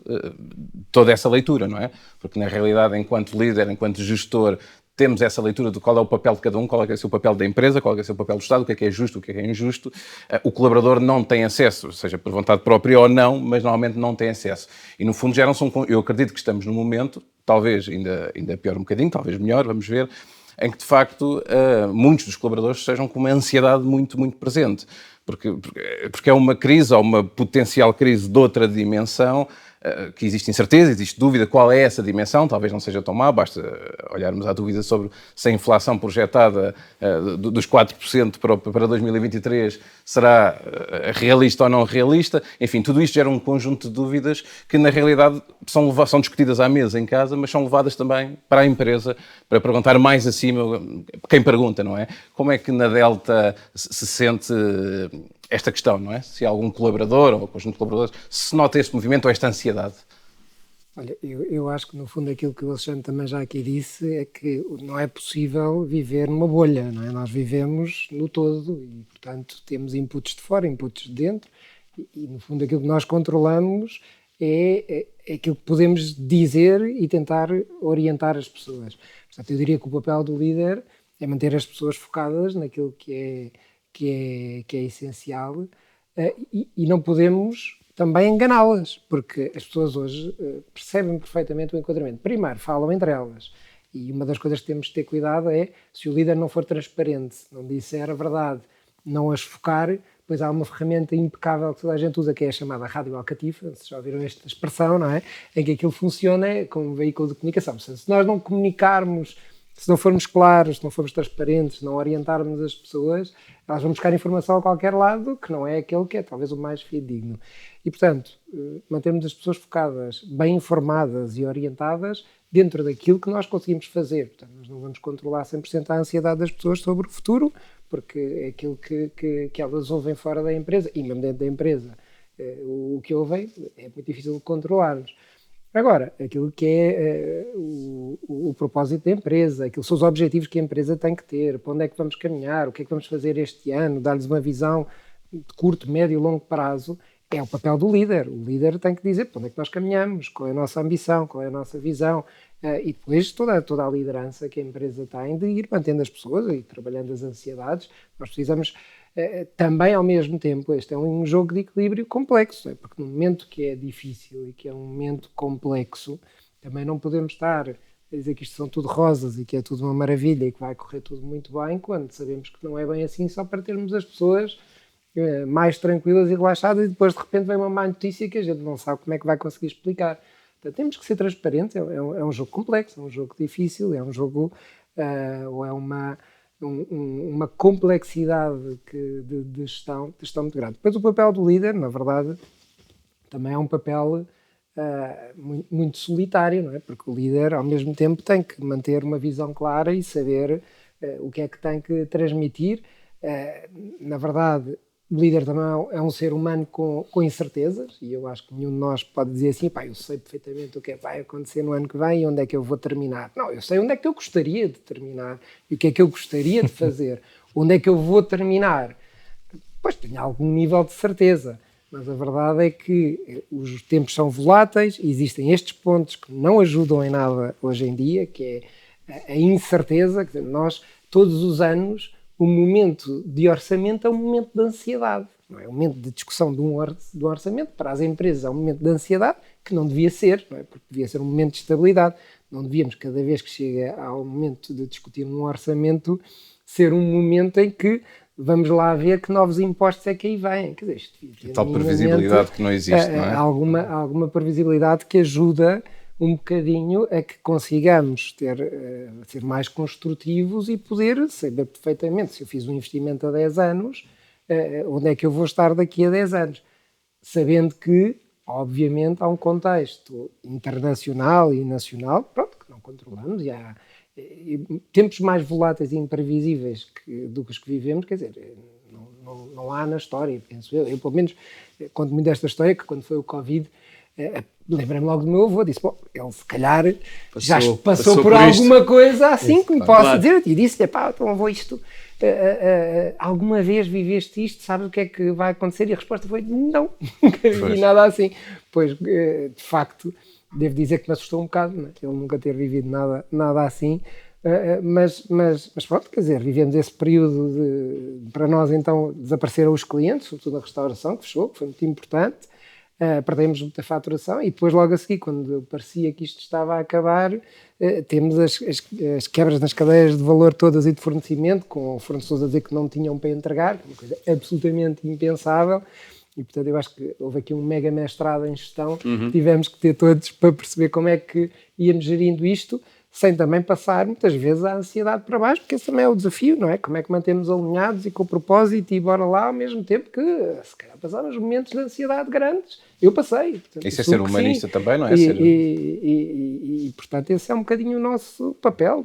toda essa leitura, não é? Porque na realidade, enquanto líder, enquanto gestor, temos essa leitura de qual é o papel de cada um, qual é que é o seu papel da empresa, qual é que é o seu papel do Estado, o que é justo, o que é injusto. O colaborador não tem acesso, seja por vontade própria ou não, mas normalmente não tem acesso. E no fundo geram-se eu acredito que estamos num momento, talvez ainda pior um bocadinho, talvez melhor, vamos ver, em que de facto muitos dos colaboradores estejam com uma ansiedade muito, muito presente. Porque é uma crise, ou uma potencial crise de outra dimensão, que existe incerteza, existe dúvida qual é essa dimensão, talvez não seja tão má, basta olharmos à dúvida sobre se a inflação projetada dos 4% para 2023 será realista ou não realista. Enfim, tudo isto gera um conjunto de dúvidas que na realidade são discutidas à mesa em casa, mas são levadas também para a empresa, para perguntar mais acima, quem pergunta, não é? Como é que na Delta se sente esta questão, não é? Se há algum colaborador ou conjunto de colaboradores, se nota este movimento ou esta ansiedade. Olha, eu acho que no fundo aquilo que o Alexandre também já aqui disse é que não é possível viver numa bolha, não é? Nós vivemos no todo e, portanto, temos inputs de fora, inputs de dentro e no fundo aquilo que nós controlamos é aquilo que podemos dizer e tentar orientar as pessoas. Portanto, eu diria que o papel do líder é manter as pessoas focadas naquilo que é essencial e não podemos também enganá-las, porque as pessoas hoje percebem perfeitamente o enquadramento. Primeiro, falam entre elas e uma das coisas que temos de ter cuidado é se o líder não for transparente, não disser a verdade, não as focar, pois há uma ferramenta impecável que toda a gente usa que é a chamada rádio alcatifra, vocês já ouviram esta expressão, não é? Em que aquilo funciona como um veículo de comunicação. Portanto, se nós não comunicarmos, se não formos claros, se não formos transparentes, se não orientarmos as pessoas, elas vão buscar informação a qualquer lado que não é aquele que é talvez o mais fidedigno. E, portanto, mantermos as pessoas focadas, bem informadas e orientadas dentro daquilo que nós conseguimos fazer. Portanto, nós não vamos controlar 100% a ansiedade das pessoas sobre o futuro, porque é aquilo que elas ouvem fora da empresa, e mesmo dentro da empresa, o que ouvem é muito difícil de controlarmos. Agora, aquilo que é o propósito da empresa, aquilo que são os objetivos que a empresa tem que ter, para onde é que vamos caminhar, o que é que vamos fazer este ano, dar-lhes uma visão de curto, médio e longo prazo, é o papel do líder. O líder tem que dizer para onde é que nós caminhamos, qual é a nossa ambição, qual é a nossa visão, e depois toda a liderança que a empresa tem de ir mantendo as pessoas e trabalhando as ansiedades. Nós precisamos também, ao mesmo tempo, este é um jogo de equilíbrio complexo, porque no momento que é difícil e que é um momento complexo, também não podemos estar a dizer que isto são tudo rosas e que é tudo uma maravilha e que vai correr tudo muito bem, quando sabemos que não é bem assim, só para termos as pessoas mais tranquilas e relaxadas, e depois de repente vem uma má notícia que a gente não sabe como é que vai conseguir explicar. Portanto, temos que ser transparentes, é um jogo complexo, é um jogo difícil, é um jogo ou é uma complexidade de gestão muito grande. Depois o papel do líder, na verdade, também é um papel muito solitário, não é? Porque o líder, ao mesmo tempo, tem que manter uma visão clara e saber o que é que tem que transmitir. Na verdade, o líder também é um ser humano com incertezas, e eu acho que nenhum de nós pode dizer assim, pá, eu sei perfeitamente o que é que vai acontecer no ano que vem e onde é que eu vou terminar. Não, eu sei onde é que eu gostaria de terminar e o que é que eu gostaria de fazer. Onde é que eu vou terminar? Pois tenho algum nível de certeza, mas a verdade é que os tempos são voláteis, existem estes pontos que não ajudam em nada hoje em dia, que é a incerteza. Quer dizer, nós, todos os anos, o momento de orçamento é um momento de ansiedade. Não é? O momento de discussão do orçamento para as empresas é um momento de ansiedade que não devia ser, não é? Porque devia ser um momento de estabilidade. Não devíamos, cada vez que chega ao momento de discutir um orçamento, ser um momento em que vamos lá ver que novos impostos é que aí vêm. Quer dizer, tal previsibilidade que não existe, não é? Alguma previsibilidade que ajuda um bocadinho a que consigamos ser mais construtivos e poder saber perfeitamente, se eu fiz um investimento há 10 anos, onde é que eu vou estar daqui a 10 anos. Sabendo que, obviamente, há um contexto internacional e nacional, pronto, que não controlamos, e tempos mais voláteis e imprevisíveis do que os que vivemos, quer dizer, não há na história, penso eu. Eu, pelo menos, conto muito desta história, que quando foi o Covid, lembrei-me logo do meu avô, disse, bom, ele se calhar já passou por alguma coisa assim que me possa dizer, e disse-lhe, pá, então avô, isto, alguma vez viveste isto, sabes o que é que vai acontecer? E a resposta foi, não, nunca vivi nada assim. Pois, de facto, devo dizer que me assustou um bocado, né? Ele nunca ter vivido nada assim, mas pronto, quer dizer, vivemos esse período para nós então desapareceram os clientes, sobretudo a restauração que fechou, que foi muito importante, perdemos muita faturação e depois logo a seguir, quando parecia que isto estava a acabar, temos as quebras nas cadeias de valor todas e de fornecimento, com fornecedores a dizer que não tinham para entregar, uma coisa absolutamente impensável. E, portanto, eu acho que houve aqui um mega mestrado em gestão que tivemos que ter todos para perceber como é que íamos gerindo isto, sem também passar, muitas vezes, a ansiedade para baixo, porque esse também é o desafio, não é? Como é que mantemos alinhados e com o propósito e bora lá, ao mesmo tempo que, se calhar, passamos momentos de ansiedade grandes. Eu passei. Portanto, isso é ser humanista também, não é? Portanto, esse é um bocadinho o nosso papel,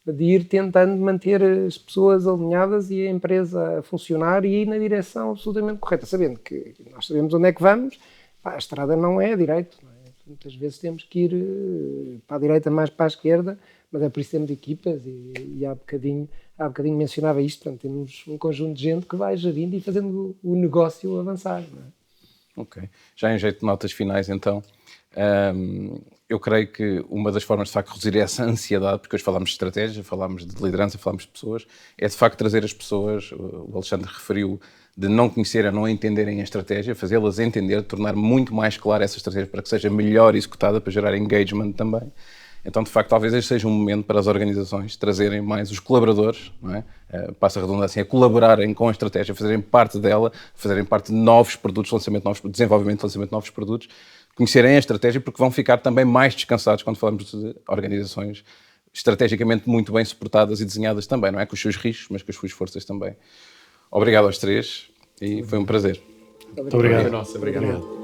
de ir tentando manter as pessoas alinhadas e a empresa a funcionar e ir na direção absolutamente correta, sabendo que nós sabemos onde é que vamos, a estrada não é a direito, não é? Muitas vezes temos que ir para a direita mais para a esquerda, mas é por isso que temos equipas e há bocadinho mencionava isto, portanto, temos um conjunto de gente que vai gerindo e fazendo o negócio avançar, não é? Ok. Já em jeito de notas finais, então, eu creio que uma das formas de facto de reduzir essa ansiedade, porque hoje falámos de estratégia, falámos de liderança, falámos de pessoas, é de facto trazer as pessoas, o Alexandre referiu, de não conhecerem, não entenderem a estratégia, fazê-las entender, tornar muito mais clara essa estratégia para que seja melhor executada, para gerar engagement também. Então, de facto, talvez este seja um momento para as organizações trazerem mais os colaboradores, não é? Passa a redundância, a colaborarem com a estratégia, fazerem parte dela, fazerem parte de novos produtos, desenvolvimento e lançamento de novos produtos, conhecerem a estratégia, porque vão ficar também mais descansados quando falamos de organizações estrategicamente muito bem suportadas e desenhadas também, não é? Com os seus riscos, mas com as suas forças também. Obrigado aos três e foi um prazer. Muito obrigado. Obrigado.